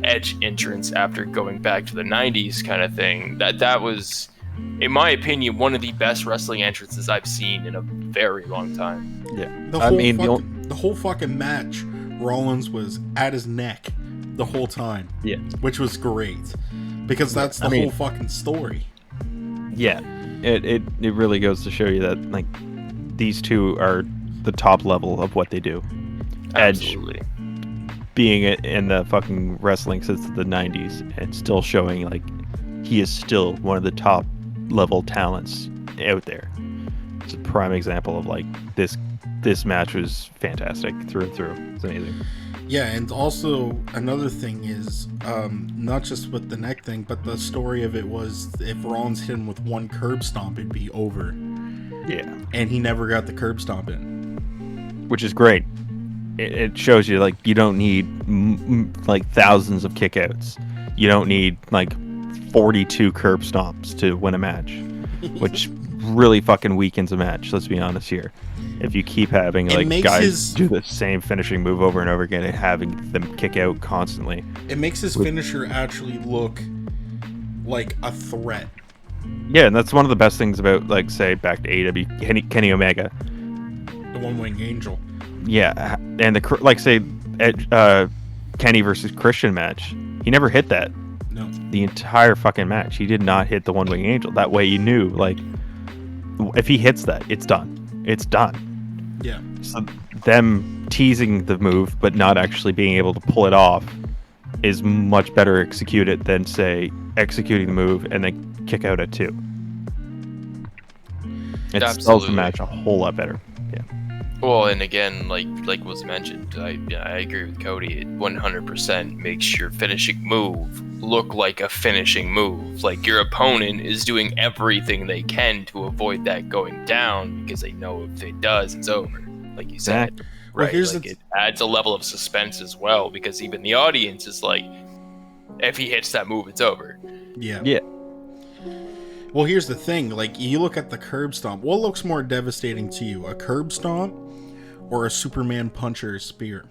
S2: Edge entrance after going back to the 90s kind of thing. That was, in my opinion, one of the best wrestling entrances I've seen in a very long time.
S3: Yeah.
S1: The whole fucking match, Rollins was at his neck the whole time.
S3: Yeah.
S1: Which was great. Because that's the whole fucking story.
S3: Yeah. It really goes to show you that, like, these two are the top level of what they do.
S2: Absolutely.
S3: Edge being in the fucking wrestling since the 90s and still showing, like, he is still one of the top level talents out there. It's a prime example of, like, this match was fantastic through and through. It's amazing.
S1: Yeah, and also another thing is, not just with the neck thing, but the story of it was if Rollins hit him with one curb stomp, it'd be over.
S3: Yeah.
S1: And he never got the curb stomp in.
S3: Which is great. It shows you, like, you don't need, like, thousands of kickouts. You don't need, like, 42 curb stomps to win a match. Which really fucking weakens a match, let's be honest here. If you keep having, like, guys do the same finishing move over and over again and having them kick out constantly.
S1: It makes his finisher actually look like a threat.
S3: Yeah, and that's one of the best things about, like, say, back to AEW, Kenny Omega.
S1: The one-wing angel.
S3: Yeah, and say, Kenny versus Christian match, he never hit that.
S1: No.
S3: The entire fucking match, he did not hit the one-wing angel. That way you knew, like, if he hits that, it's done. It's done.
S1: Yeah.
S3: So them teasing the move but not actually being able to pull it off is much better executed than, say, executing the move and then kick out at 2. It sells the match a whole lot better. Yeah.
S2: Well, and again, like was mentioned, I agree with Cody. It 100% makes your finishing move look like a finishing move. Like, your opponent is doing everything they can to avoid that going down because they know if it does, it's over. Like you said, right?
S1: Well,
S2: it adds a level of suspense as well because even the audience is like, if he hits that move, it's over.
S1: Yeah.
S3: Yeah.
S1: Well, here's the thing. Like, you look at the curb stomp. What looks more devastating to you, a curb stomp or a Superman punch or a spear?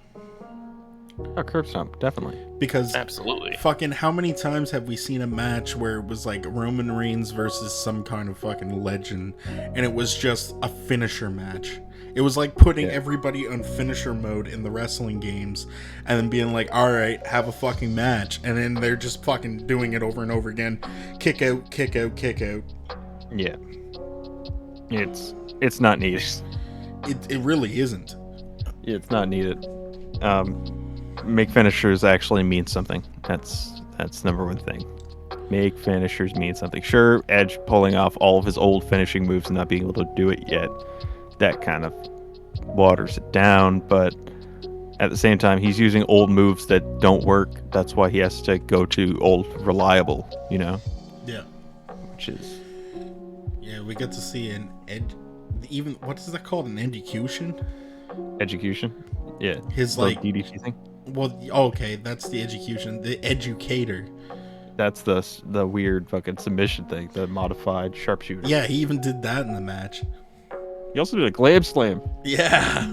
S3: A curb stomp, definitely.
S1: Because
S2: absolutely,
S1: fucking how many times have we seen a match where it was like Roman Reigns versus some kind of fucking legend, and it was just a finisher match? It was like putting everybody on finisher mode in the wrestling games and then being like, all right, have a fucking match. And then they're just fucking doing it over and over again. Kick out, kick out, kick out.
S3: Yeah. It's not needed.
S1: It really isn't.
S3: It's not needed. Make finishers actually mean something. That's number one thing. make finishers mean something. Sure, Edge pulling off all of his old finishing moves and not being able to do it yet, that kind of waters it down, but at the same time, he's using old moves that don't work. That's why he has to go to old reliable,
S1: Yeah.
S3: Which is...
S1: Yeah, we get to see even, what is that called? An execution?
S3: Education? Yeah.
S1: His,
S3: the
S1: like...
S3: DDT thing?
S1: Well, okay, that's the execution. The educator.
S3: That's the weird fucking submission thing, the modified sharpshooter.
S1: Yeah, he even did that in the match.
S3: He also did a glam slam.
S1: Yeah.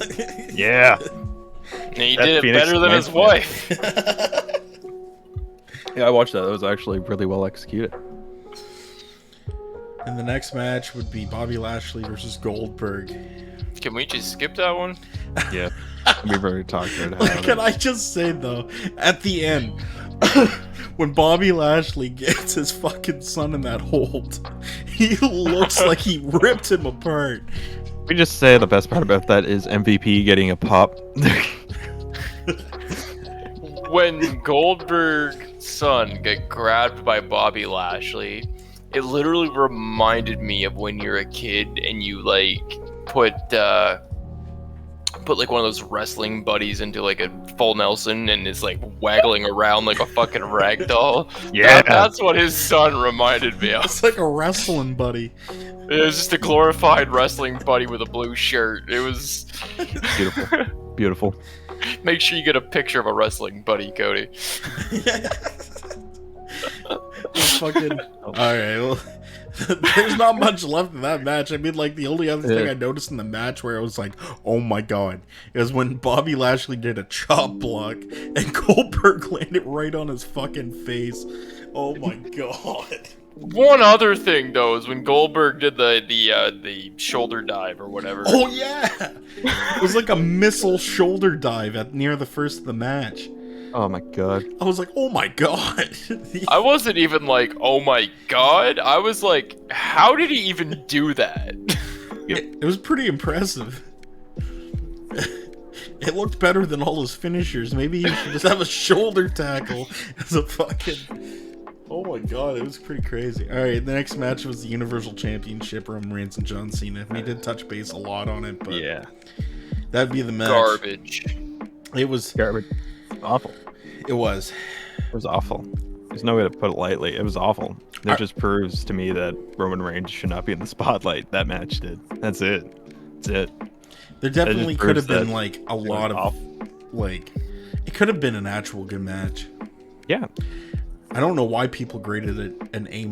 S3: Yeah.
S2: And he did it better than his wife.
S3: Yeah, I watched that. That was actually really well executed.
S1: And the next match would be Bobby Lashley versus Goldberg.
S2: Can we just skip that one?
S3: Yeah. We've already talked about it.
S1: Can I just say, though, at the end, when Bobby Lashley gets his fucking son in that hold, he looks like he ripped him apart.
S3: We just say the best part about that is MVP getting a pop.
S2: When Goldberg's son got grabbed by Bobby Lashley, it literally reminded me of when you're a kid and you like put like one of those wrestling buddies into like a full Nelson and is like waggling around like a fucking rag doll.
S3: Yeah,
S2: that's what his son reminded me of.
S1: It's like a wrestling buddy.
S2: It was just a glorified wrestling buddy with a blue shirt. It was
S3: beautiful. Beautiful.
S2: Make sure you get a picture of a wrestling buddy, Cody.
S1: Fucking. Alright, well, there's not much left in that match. I mean, like, the only other thing I noticed in the match where I was like, oh my god, is when Bobby Lashley did a chop block and Goldberg landed right on his fucking face. Oh my god.
S2: One other thing though is when Goldberg did the shoulder dive or whatever.
S1: Oh yeah, it was like a missile shoulder dive near the first of the match.
S3: Oh my god.
S1: I was like, oh my god.
S2: I wasn't even like, oh my god. I was like, how did he even do that?
S1: It was pretty impressive. It looked better than all his finishers. Maybe he should just have a shoulder tackle as a fucking... Oh my god, it was pretty crazy. Alright, the next match was the Universal Championship, Roman Reigns and John Cena. We did touch base a lot on it, but
S3: yeah,
S1: that'd be the match.
S2: Garbage.
S1: It was
S3: garbage. Awful.
S1: It was.
S3: It was awful. There's no way to put it lightly. It was awful. It just proves to me that Roman Reigns should not be in the spotlight. That match did. That's it. That's it.
S1: There definitely could have been like a lot of like, it could have been an actual good match.
S3: Yeah.
S1: I don't know why people graded it an A-,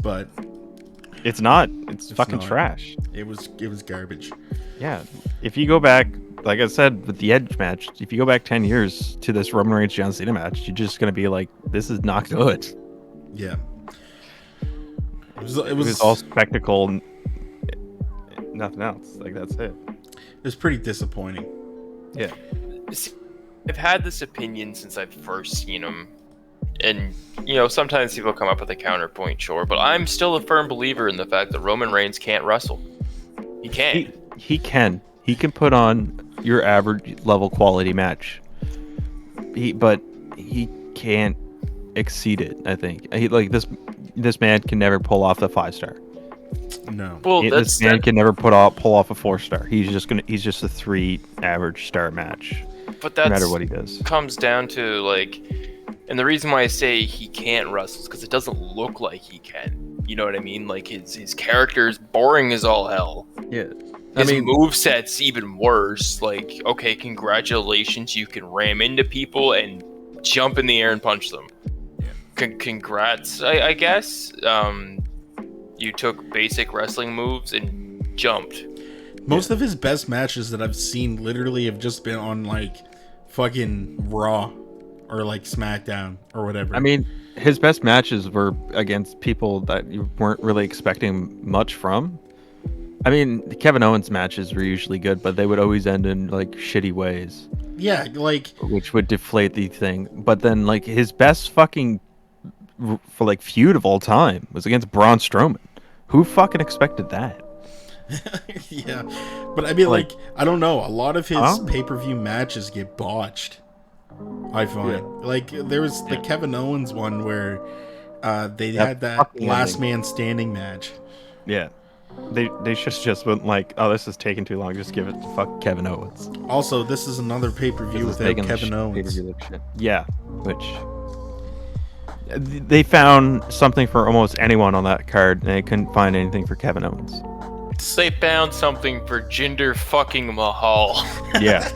S1: but
S3: it's not. It's fucking
S1: not.
S3: Trash.
S1: It was garbage.
S3: Yeah. If you go back, like I said with the Edge match, if you go back 10 years to this Roman Reigns John Cena match, you're just gonna be like, this is not good.
S1: Yeah.
S3: It was all spectacle and nothing else. Like, that's it.
S1: It was pretty disappointing.
S3: Yeah.
S2: I've had this opinion since I've first seen him. And, you know, sometimes people come up with a counterpoint, sure, but I'm still a firm believer in the fact that Roman Reigns can't wrestle. He can't.
S3: He can. He can put on your average level quality match. But he can't exceed it, I think. This man can never pull off the 5-star.
S1: No.
S2: Well,
S3: this man can never pull off a 4-star. He's just a 3 average star match.
S2: But that's
S3: no matter what he does.
S2: Comes down to like, and the reason why I say he can't wrestle is because it doesn't look like he can. You know what I mean? Like his character is boring as all hell.
S3: Yeah.
S2: His moveset's even worse. Like, okay, congratulations, you can ram into people and jump in the air and punch them. Yeah. Congrats, I guess. You took basic wrestling moves and jumped.
S1: Most of his best matches that I've seen literally have just been on like fucking Raw or like SmackDown or whatever.
S3: I mean, his best matches were against people that you weren't really expecting much from. I mean, Kevin Owens matches were usually good, but they would always end in like shitty ways.
S1: Yeah, like,
S3: which would deflate the thing. But then like his best fucking for like feud of all time was against Braun Strowman. Who fucking expected that?
S1: Yeah, but I mean, like, I don't know. A lot of his pay-per-view matches get botched. I find like there was the Kevin Owens one where They
S3: That
S1: had that
S3: fucking
S1: last
S3: ending.
S1: man standing match.
S3: Yeah. They should have just been like, oh, this is taking too long. Just give it to fuck Kevin Owens.
S1: Also, this is another pay-per-view without Kevin Owens.
S3: Yeah, which they found something for almost anyone on that card, and they couldn't find anything for Kevin Owens.
S2: They found something for Jinder fucking Mahal.
S3: Yeah.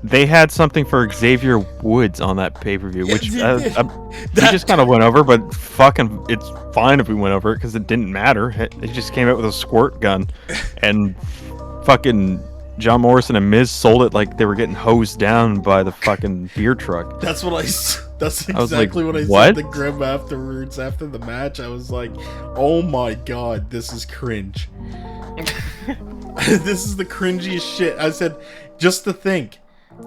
S3: They had something for Xavier Woods on that pay-per-view, which we just kind of went over, but fucking, it's fine if we went over it because it didn't matter. They just came out with a squirt gun, and fucking John Morrison and Miz sold it like they were getting hosed down by the fucking beer truck.
S1: That's exactly what I
S3: what?
S1: said to Grimm afterwards, after the match. I was like, oh my god, this is cringe. This is the cringiest shit. I said, just to think,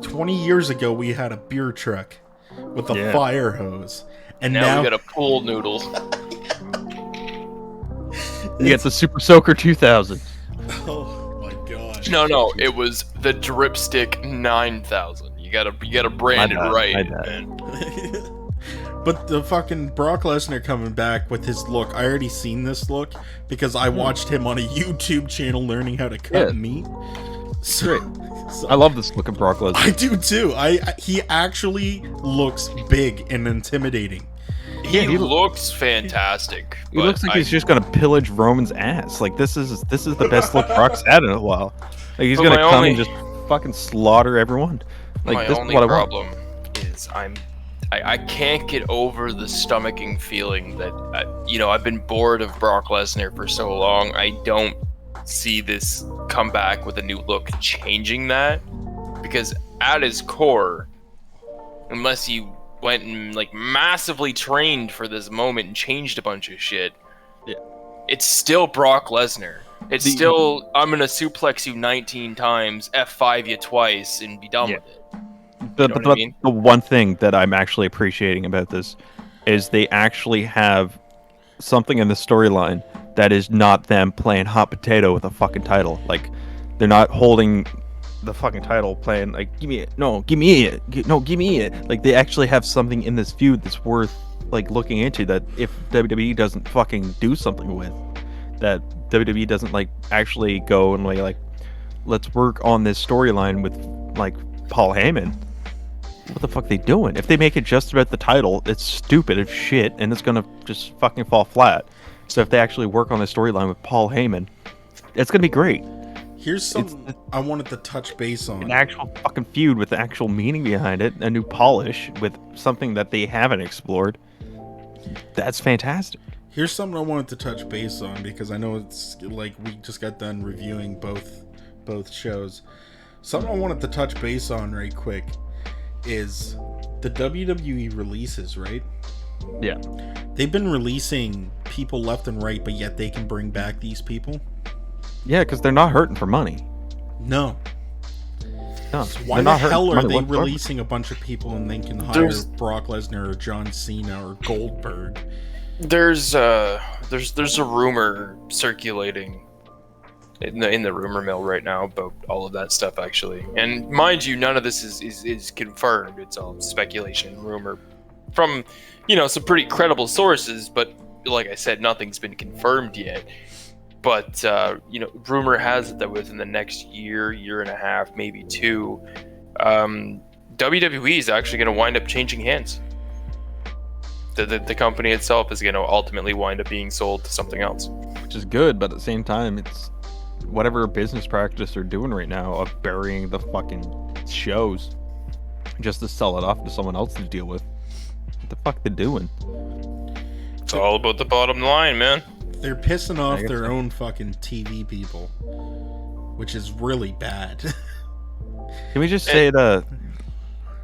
S1: 20 years ago we had a beer truck with a fire hose, and now
S2: we got a pool noodle.
S3: You get the Super Soaker 2000.
S1: Oh my god.
S2: No, it was the Dripstick 9000. You gotta brand it right, man.
S1: But the fucking Brock Lesnar coming back with his look, I already seen this look because I watched him on a YouTube channel learning how to cut meat.
S3: Great. I love this look of Brock Lesnar.
S1: I do too. He actually looks big and intimidating.
S2: He looks fantastic.
S3: He looks like he's just gonna pillage Roman's ass. Like this is the best look Brock's had in a while. Like he's gonna come and just fucking slaughter everyone. Like
S2: my
S3: this
S2: only
S3: is what
S2: problem is I can't get over the stomaching feeling that I've been bored of Brock Lesnar for so long. I don't see this comeback with a new look changing that, because at his core, unless he went and like massively trained for this moment and changed a bunch of shit, it's still Brock Lesnar. It's still, I'm gonna suplex you 19 times, F5 you twice, and be done with it.
S3: The one thing that I'm actually appreciating about this is they actually have something in the storyline that is not them playing hot potato with a fucking title. Like, they're not holding the fucking title playing like, give me it, no, give me it, no, give me it. Like, they actually have something in this feud that's worth like looking into, that if WWE doesn't fucking do something with, that WWE doesn't like actually go and like let's work on this storyline with like Paul Heyman. What the fuck are they doing? If they make it just about the title, it's stupid as shit, and it's gonna just fucking fall flat. So if they actually work on the storyline with Paul Heyman, it's gonna be great.
S1: Here's something I wanted to touch base on.
S3: An actual fucking feud with the actual meaning behind it, a new polish with something that they haven't explored. That's fantastic.
S1: Here's something I wanted to touch base on, because I know it's like we just got done reviewing both shows. Something I wanted to touch base on right quick is the WWE releases, right?
S3: Yeah.
S1: They've been releasing people left and right, but yet they can bring back these people.
S3: Yeah, because they're not hurting for money.
S1: No.
S3: So
S1: why the hell are they releasing a bunch of people and they can hire Brock Lesnar or John Cena or Goldberg?
S2: There's a rumor circulating in the rumor mill right now about all of that stuff, actually. And mind you, none of this is confirmed. It's all speculation and rumor from, some pretty credible sources, but like I said, nothing's been confirmed yet. But rumor has it that within the next year and a half, maybe two, WWE is actually going to wind up changing hands. The company itself is going to ultimately wind up being sold to something else.
S3: Which is good, but at the same time, it's whatever business practice they're doing right now of burying the fucking shows just to sell it off to someone else to deal with. What the fuck they doing?
S2: It's all about the bottom line, man.
S1: They're pissing off their own fucking TV people, which is really bad.
S3: Can we just say that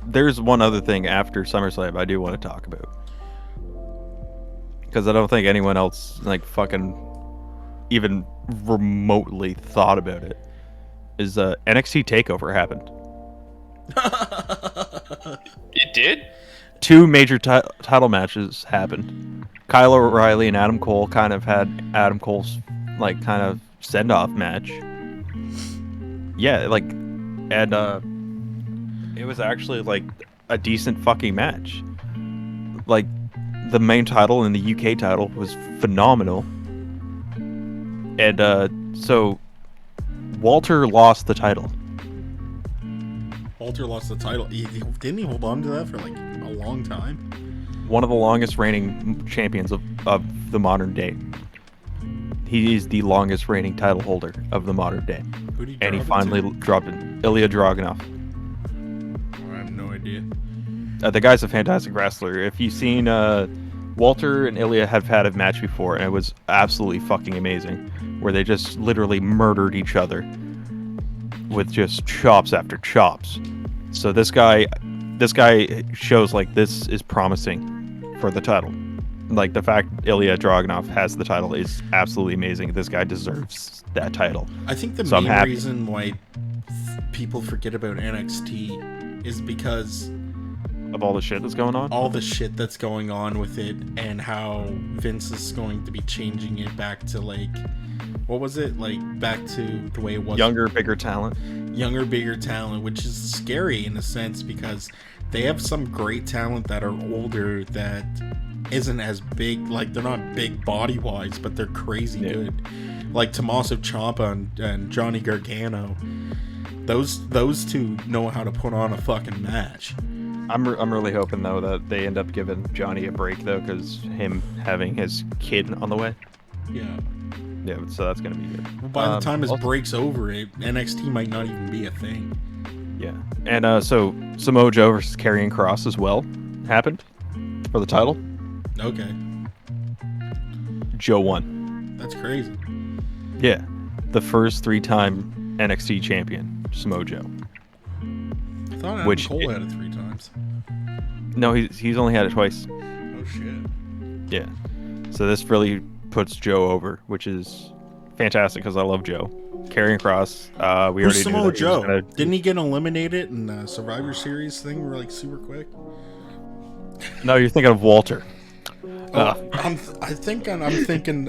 S3: there's one other thing after SummerSlam I do want to talk about? Because I don't think anyone else like fucking even remotely thought about it. Is NXT Takeover happened?
S2: It did?
S3: 2 major title matches happened. Kyle O'Reilly and Adam Cole kind of had Adam Cole's like kind of send-off match. Yeah, like, and it was actually like a decent fucking match. Like, the main title and the UK title was phenomenal. And so Walter lost the title.
S1: Walter lost the title. Didn't he hold on to that for like a long time?
S3: One of the longest reigning champions of the modern day. He is the longest reigning title holder of the modern day.
S1: Who did he
S3: And he
S1: drop it
S3: finally
S1: to?
S3: dropped it. Ilya Dragunov.
S1: I have no idea.
S3: The guy's a fantastic wrestler. If you've seen Walter and Ilya have had a match before, and it was absolutely fucking amazing, where they just literally murdered each other with just chops after chops. So this guy shows like this is promising for the title. Like the fact Ilya Dragunov has the title is absolutely amazing. This guy deserves that title.
S1: I think the
S3: So
S1: main reason why people forget about NXT is because
S3: Of all the shit that's going on?
S1: all the shit that's going on with it and how Vince is going to be changing it back to like, what was it? Like back to the way it was.
S3: Younger, bigger talent.
S1: Younger, bigger talent, which is scary in a sense because they have some great talent that are older that isn't as big. Like they're not big body wise, but they're crazy good. Like Tommaso Ciampa and Johnny Gargano. Those two know how to put on a fucking match.
S3: I'm really hoping though that they end up giving Johnny a break though, because him having his kid on the way.
S1: Yeah.
S3: Yeah, so that's gonna be good.
S1: Well, by the time his
S3: also-
S1: break's over, NXT might not even be a thing.
S3: Yeah, and so Samoa Joe versus Karrion Kross as well happened for the title.
S1: Okay,
S3: Joe won.
S1: that's crazy.
S3: Yeah, the first 3-time NXT champion, Samoa Joe.
S1: I thought Adam
S3: Which
S1: Cole
S3: it-
S1: had it 3 times.
S3: No, he's only had it twice.
S1: Oh shit.
S3: Yeah, so this really puts Joe over, which is fantastic because I love Joe. Karrion Kross, we
S1: Who's
S3: already
S1: Samoa
S3: knew that he was
S1: Joe?
S3: gonna-
S1: Didn't he get eliminated in the Survivor Series thing? Like super quick.
S3: No, you're thinking of Walter.
S1: I'm thinking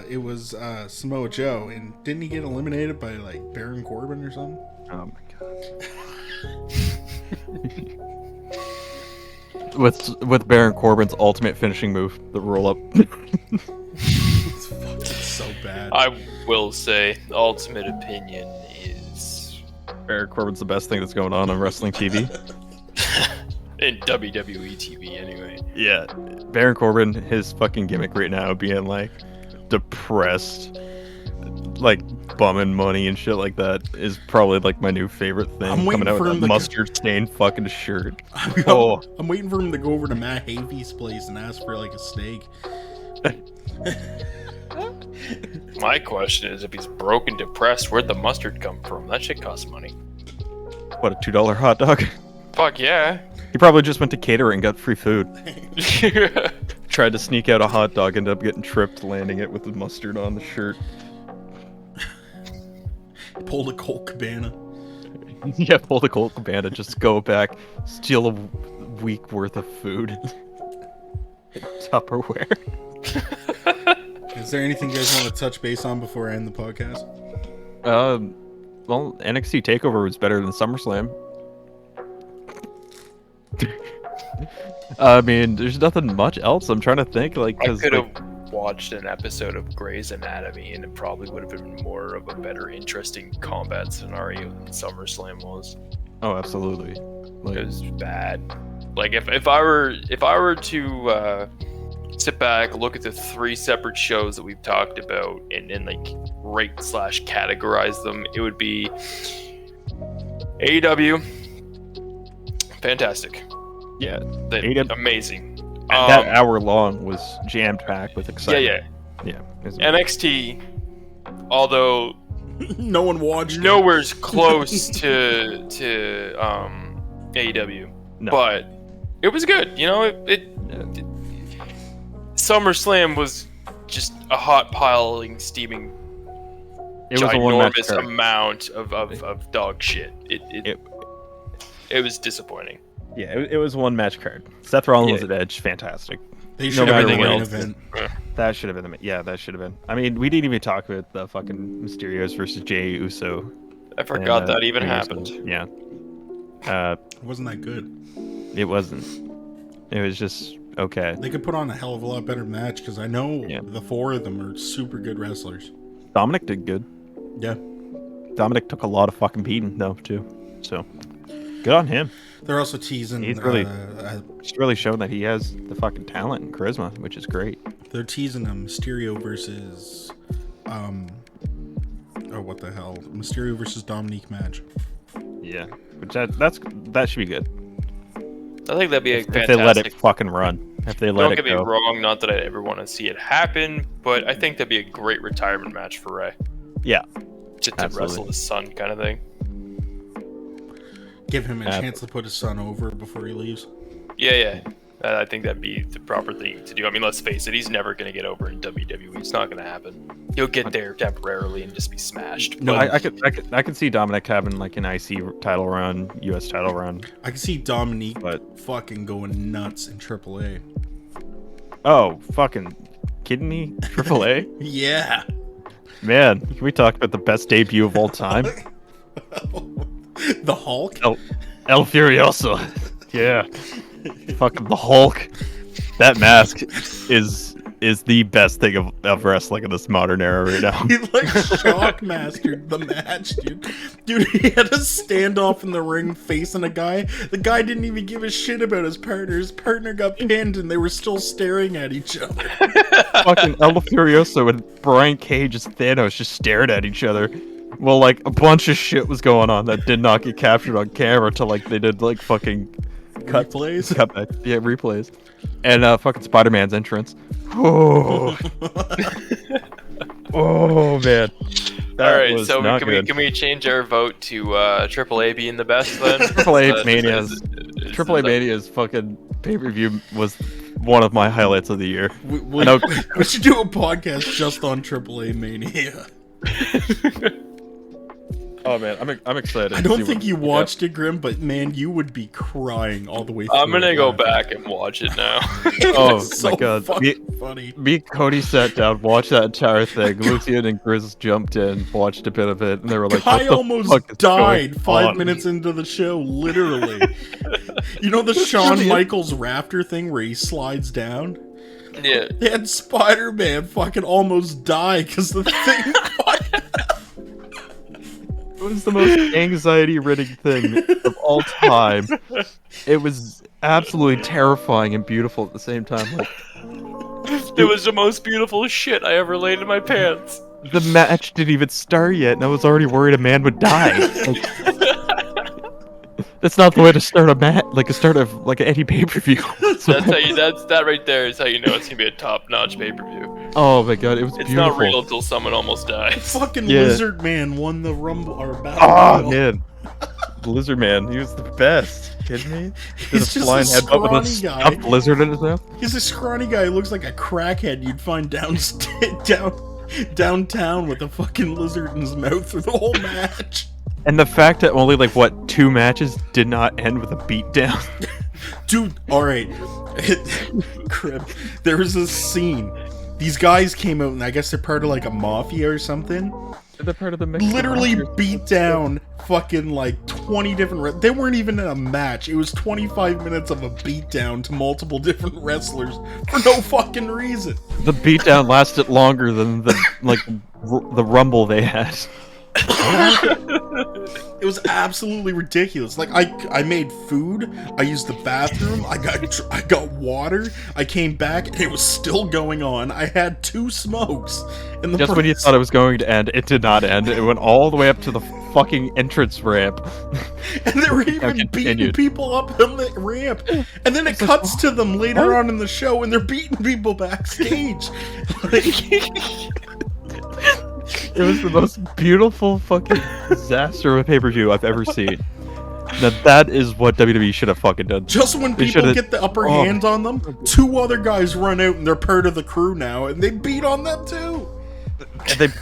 S1: it was Samoa Joe, and didn't he get eliminated by like Baron Corbin or something?
S3: Oh my god. with Baron Corbin's ultimate finishing move, the roll up.
S1: It's fucking so bad.
S2: I will say, ultimate opinion is
S3: Baron Corbin's the best thing that's going on wrestling TV.
S2: in WWE TV anyway.
S3: Yeah, Baron Corbin, his fucking gimmick right now being like depressed, like bumming money and shit like that is probably like my new favorite thing.
S1: I'm waiting
S3: Coming out
S1: for
S3: with
S1: him
S3: that
S1: to-
S3: mustard stained fucking shirt. Oh,
S1: I'm waiting for him to go over to Matt Havey's place and ask for like a steak.
S2: My question is, if he's broke and depressed, where'd the mustard come from? That shit costs money.
S3: what, a $2 hot dog?
S2: Fuck yeah.
S3: He probably just went to catering and got free food. Tried to sneak out a hot dog, ended up getting tripped, landing it with the mustard on the shirt.
S1: Pulled a Colt Cabana.
S3: Yeah, pull the Colt Cabana, just go back, steal a week worth of food. Tupperware.
S1: Is there anything you guys want to touch base on before I end the podcast?
S3: Well, NXT Takeover was better than SummerSlam. I mean, there's nothing much else. I'm trying to think, like,
S2: I
S3: because
S2: could have watched an episode of Grey's Anatomy and it probably would have been more of a better, interesting combat scenario than SummerSlam was.
S3: oh, absolutely. Like,
S2: It was bad. Like if I were to sit back, look at the 3 separate shows that we've talked about, and like rate / categorize them, it would be AEW, fantastic,
S3: yeah,
S2: They-
S3: AEW
S2: amazing.
S3: that hour long was jammed packed with
S2: Yeah,
S3: excitement.
S2: yeah.
S3: Yeah. It's-
S2: NXT, although
S1: No one watched.
S2: nowhere's close to AEW,
S3: No.
S2: but it was good. You know, it SummerSlam was just a hot piling, steaming,
S3: It was a one-match
S2: ginormous
S3: card.
S2: amount of dog shit. It was disappointing.
S3: Yeah, it was one match card. Seth Rollins
S2: Yeah.
S3: at Edge, fantastic.
S1: They
S3: No
S1: should have
S3: matter
S1: been the
S3: what
S1: main
S3: else.
S1: event.
S3: That should have been that should have been. I mean, we didn't even talk about the fucking Mysterios versus Jey Uso.
S2: I forgot
S3: and,
S2: that even
S3: Jey Uso.
S2: happened.
S3: Yeah.
S1: It wasn't that good.
S3: It wasn't. It was just okay.
S1: They could put on a hell of a lot better match because I know the 4 of them are super good wrestlers.
S3: Dominic did good.
S1: Yeah.
S3: Dominic took a lot of fucking beating though too. So good on him.
S1: They're also teasing.
S3: He's really shown that he has the fucking talent and charisma, which is great.
S1: They're teasing Mysterio versus, what the hell? Mysterio versus Dominique match.
S3: Yeah, which that should be good.
S2: I think that'd be
S3: if they let it fucking run. If they let it go.
S2: Don't get me wrong, not that I ever want to see it happen, but I think that'd be a great retirement match for Ray.
S3: Yeah,
S2: just to wrestle his son, kind of thing.
S1: Give him a chance to put his son over before he leaves.
S2: Yeah. I think that'd be the proper thing to do. I mean, let's face it, he's never going to get over in WWE. It's not going to happen. He'll get there temporarily and just be smashed.
S3: No, I could see Dominic having like an IC title run, US title run.
S1: I can see Dominique fucking going nuts in AAA.
S3: Oh, fucking kidding me? AAA?
S1: Yeah.
S3: Man, can we talk about the best debut of all time?
S1: The Hulk?
S3: El Furioso. Yeah. Fucking the Hulk. That mask is the best thing of wrestling in this modern era right now.
S1: He like shock mastered the match, dude. Dude, he had a standoff in the ring facing a guy. The guy didn't even give a shit about his partner. His partner got pinned and they were still staring at each other.
S3: Fucking El Furioso and Brian Cage as Thanos just stared at each other. Well, like a bunch of shit was going on that did not get captured on camera till like they did like fucking replays. And fucking Spider-Man's entrance. Oh, oh man.
S2: Alright, so can we change our vote to AAA being the best then?
S3: AAA Mania's fucking pay-per-view was one of my highlights of the year.
S1: We should do a podcast just on AAA Mania.
S3: Oh man, I'm excited.
S1: I don't think you watched it, Grimm, but man, you would be crying all the way through.
S2: I'm gonna go back and watch it now.
S3: Oh
S1: so
S3: my god,
S1: funny.
S3: Me and Cody sat down, watched that entire thing. Lucian and Grizz jumped in, watched a bit of it, and they were like,
S1: I almost died 5 minutes into the show, literally. You know the Shawn Michaels rafter thing where he slides down?
S2: Yeah.
S1: They had Spider-Man fucking almost die because the thing
S3: It was the most anxiety-ridden thing of all time. It was absolutely terrifying and beautiful at the same time. Like,
S2: it was the most beautiful shit I ever laid in my pants.
S3: The match didn't even start yet, and I was already worried a man would die. Like, that's not the way to start a match, like a start of like any pay-per-view.
S2: That right there is how you know it's gonna be a top-notch pay-per-view.
S3: Oh my god, it was beautiful.
S2: It's not real until someone almost dies.
S1: Fucking Lizard Man won the Rumble or Battle.
S3: Oh man, Lizard Man, he was the best. Kidding me?
S1: He's just a scrawny guy.
S3: Stuffed lizard in his mouth.
S1: He's a scrawny guy who looks like a crackhead you'd find downtown with a fucking lizard in his mouth for the whole match.
S3: And the fact that only like 2 matches did not end with a beatdown.
S1: Dude, alright. Crib. There was this scene. These guys came out and I guess they're part of like a mafia or something.
S3: They're part of the Mexican
S1: literally beat down fucking like 20 different they weren't even in a match. It was 25 minutes of a beatdown to multiple different wrestlers for no fucking reason.
S3: The beatdown lasted longer than the rumble they had.
S1: It was absolutely ridiculous. Like I made food, I used the bathroom, I got water, I came back and it was still going on. I had 2 smokes. And
S3: just when you thought it was going to end, it did not end. It went all the way up to the fucking entrance ramp.
S1: And they were even beating people up on the ramp. And then it cuts to them later on in the show and they're beating people backstage.
S3: It was the most beautiful fucking disaster of a pay-per-view I've ever seen. Now that is what WWE should have fucking done.
S1: Just when people get the upper hand on them, 2 other guys run out and they're part of the crew now, and they beat on them too.
S3: And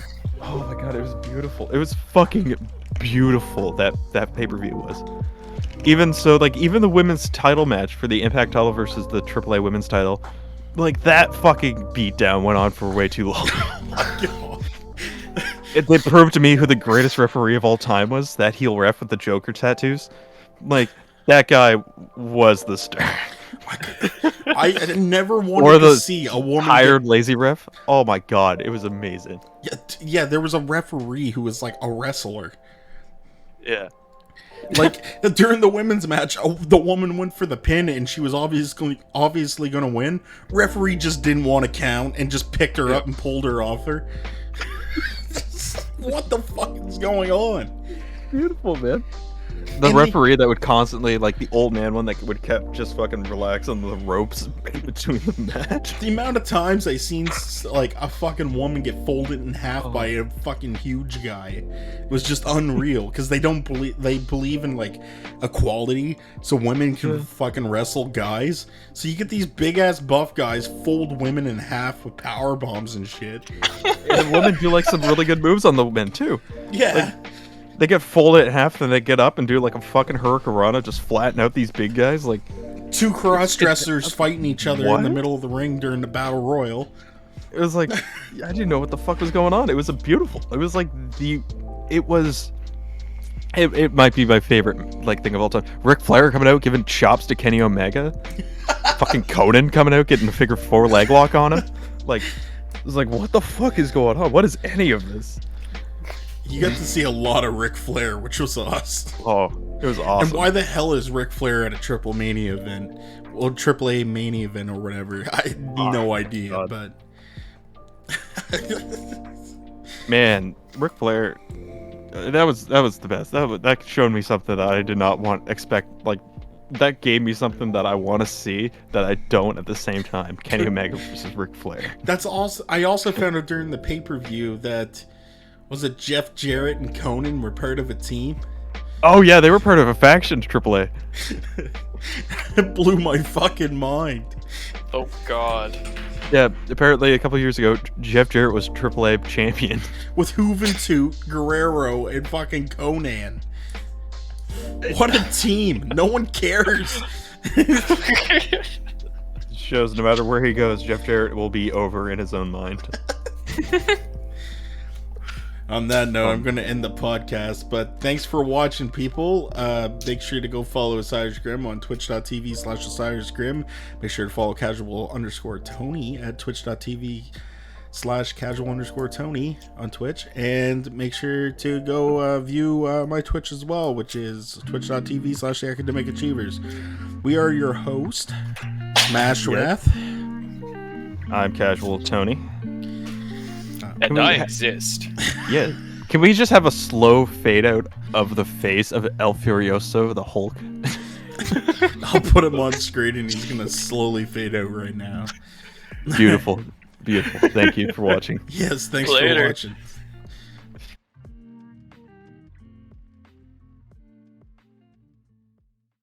S3: oh my god, it was beautiful. It was fucking beautiful, that pay-per-view was. Even so, like, even the women's title match for the Impact title versus the AAA women's title, like, that fucking beatdown went on for way too long.
S1: Oh my god.
S3: They proved to me who the greatest referee of all time was, that heel ref with the Joker tattoos. Like, that guy was the star.
S1: I never wanted to see a woman
S3: hired lazy ref. Oh my god, it was amazing.
S1: Yeah, there was a referee who was like a wrestler.
S3: Yeah.
S1: Like during the women's match, the woman went for the pin and she was obviously going to win. Referee just didn't want to count and just picked her up and pulled her off her. What the fuck is going on?
S3: Beautiful, man. The referee that would constantly, like the old man one that would kept just fucking relax on the ropes in between the match.
S1: The amount of times I seen like a fucking woman get folded in half by a fucking huge guy was just unreal. Because they believe in like equality, so women can fucking wrestle guys. So you get these big ass buff guys fold women in half with power bombs and shit.
S3: And women do like some really good moves on the men too.
S1: Yeah.
S3: Like, they get folded in half, and they get up and do like a fucking hurricanrana, just flatten out these big guys. Like
S1: two cross-dressers fighting each other in the middle of the ring during the battle royal.
S3: It was like, I didn't know what the fuck was going on. It was beautiful. It was like it might be my favorite like thing of all time. Ric Flair coming out giving chops to Kenny Omega. Fucking Conan coming out getting a figure 4 leg lock on him. Like, it was like, what the fuck is going on? What is any of this?
S1: You got to see a lot of Ric Flair, which was awesome.
S3: Oh, it was awesome.
S1: And why the hell is Ric Flair at a Triple Mania event? Well, AAA Mania event or whatever. I had no idea,
S3: God.
S1: But...
S3: Man, Ric Flair, that was the best. That showed me something that I did not expect. Like, that gave me something that I want to see that I don't at the same time. Kenny Omega versus Ric Flair.
S1: That's also. I also found out during the pay-per-view that... Was it Jeff Jarrett and Conan were part of a team?
S3: Oh yeah, they were part of a faction to AAA.
S1: It blew my fucking mind.
S2: Oh god.
S3: Yeah, apparently a couple years ago, Jeff Jarrett was AAA champion.
S1: With Juventud, Guerrero, and fucking Conan. What a team. No one cares.
S3: Shows no matter where he goes, Jeff Jarrett will be over in his own mind.
S1: On that note, I'm going to end the podcast, but thanks for watching, people. Make sure to go follow OsirisGrimm on twitch.tv/OsirisGrimm. Make sure to follow casual_Tony at twitch.tv/casual_Tony on Twitch. And make sure to go view my Twitch as well, which is twitch.tv/academicachievers. We are your host, SmashRath.
S3: I'm Casual Tony.
S2: And I exist.
S3: Yeah. Can we just have a slow fade out of the face of El Furioso, the Hulk?
S1: I'll put him on screen and he's going to slowly fade out right now.
S3: Beautiful. Beautiful. Thank you for watching.
S1: Yes, thanks
S2: Later.
S1: for watching.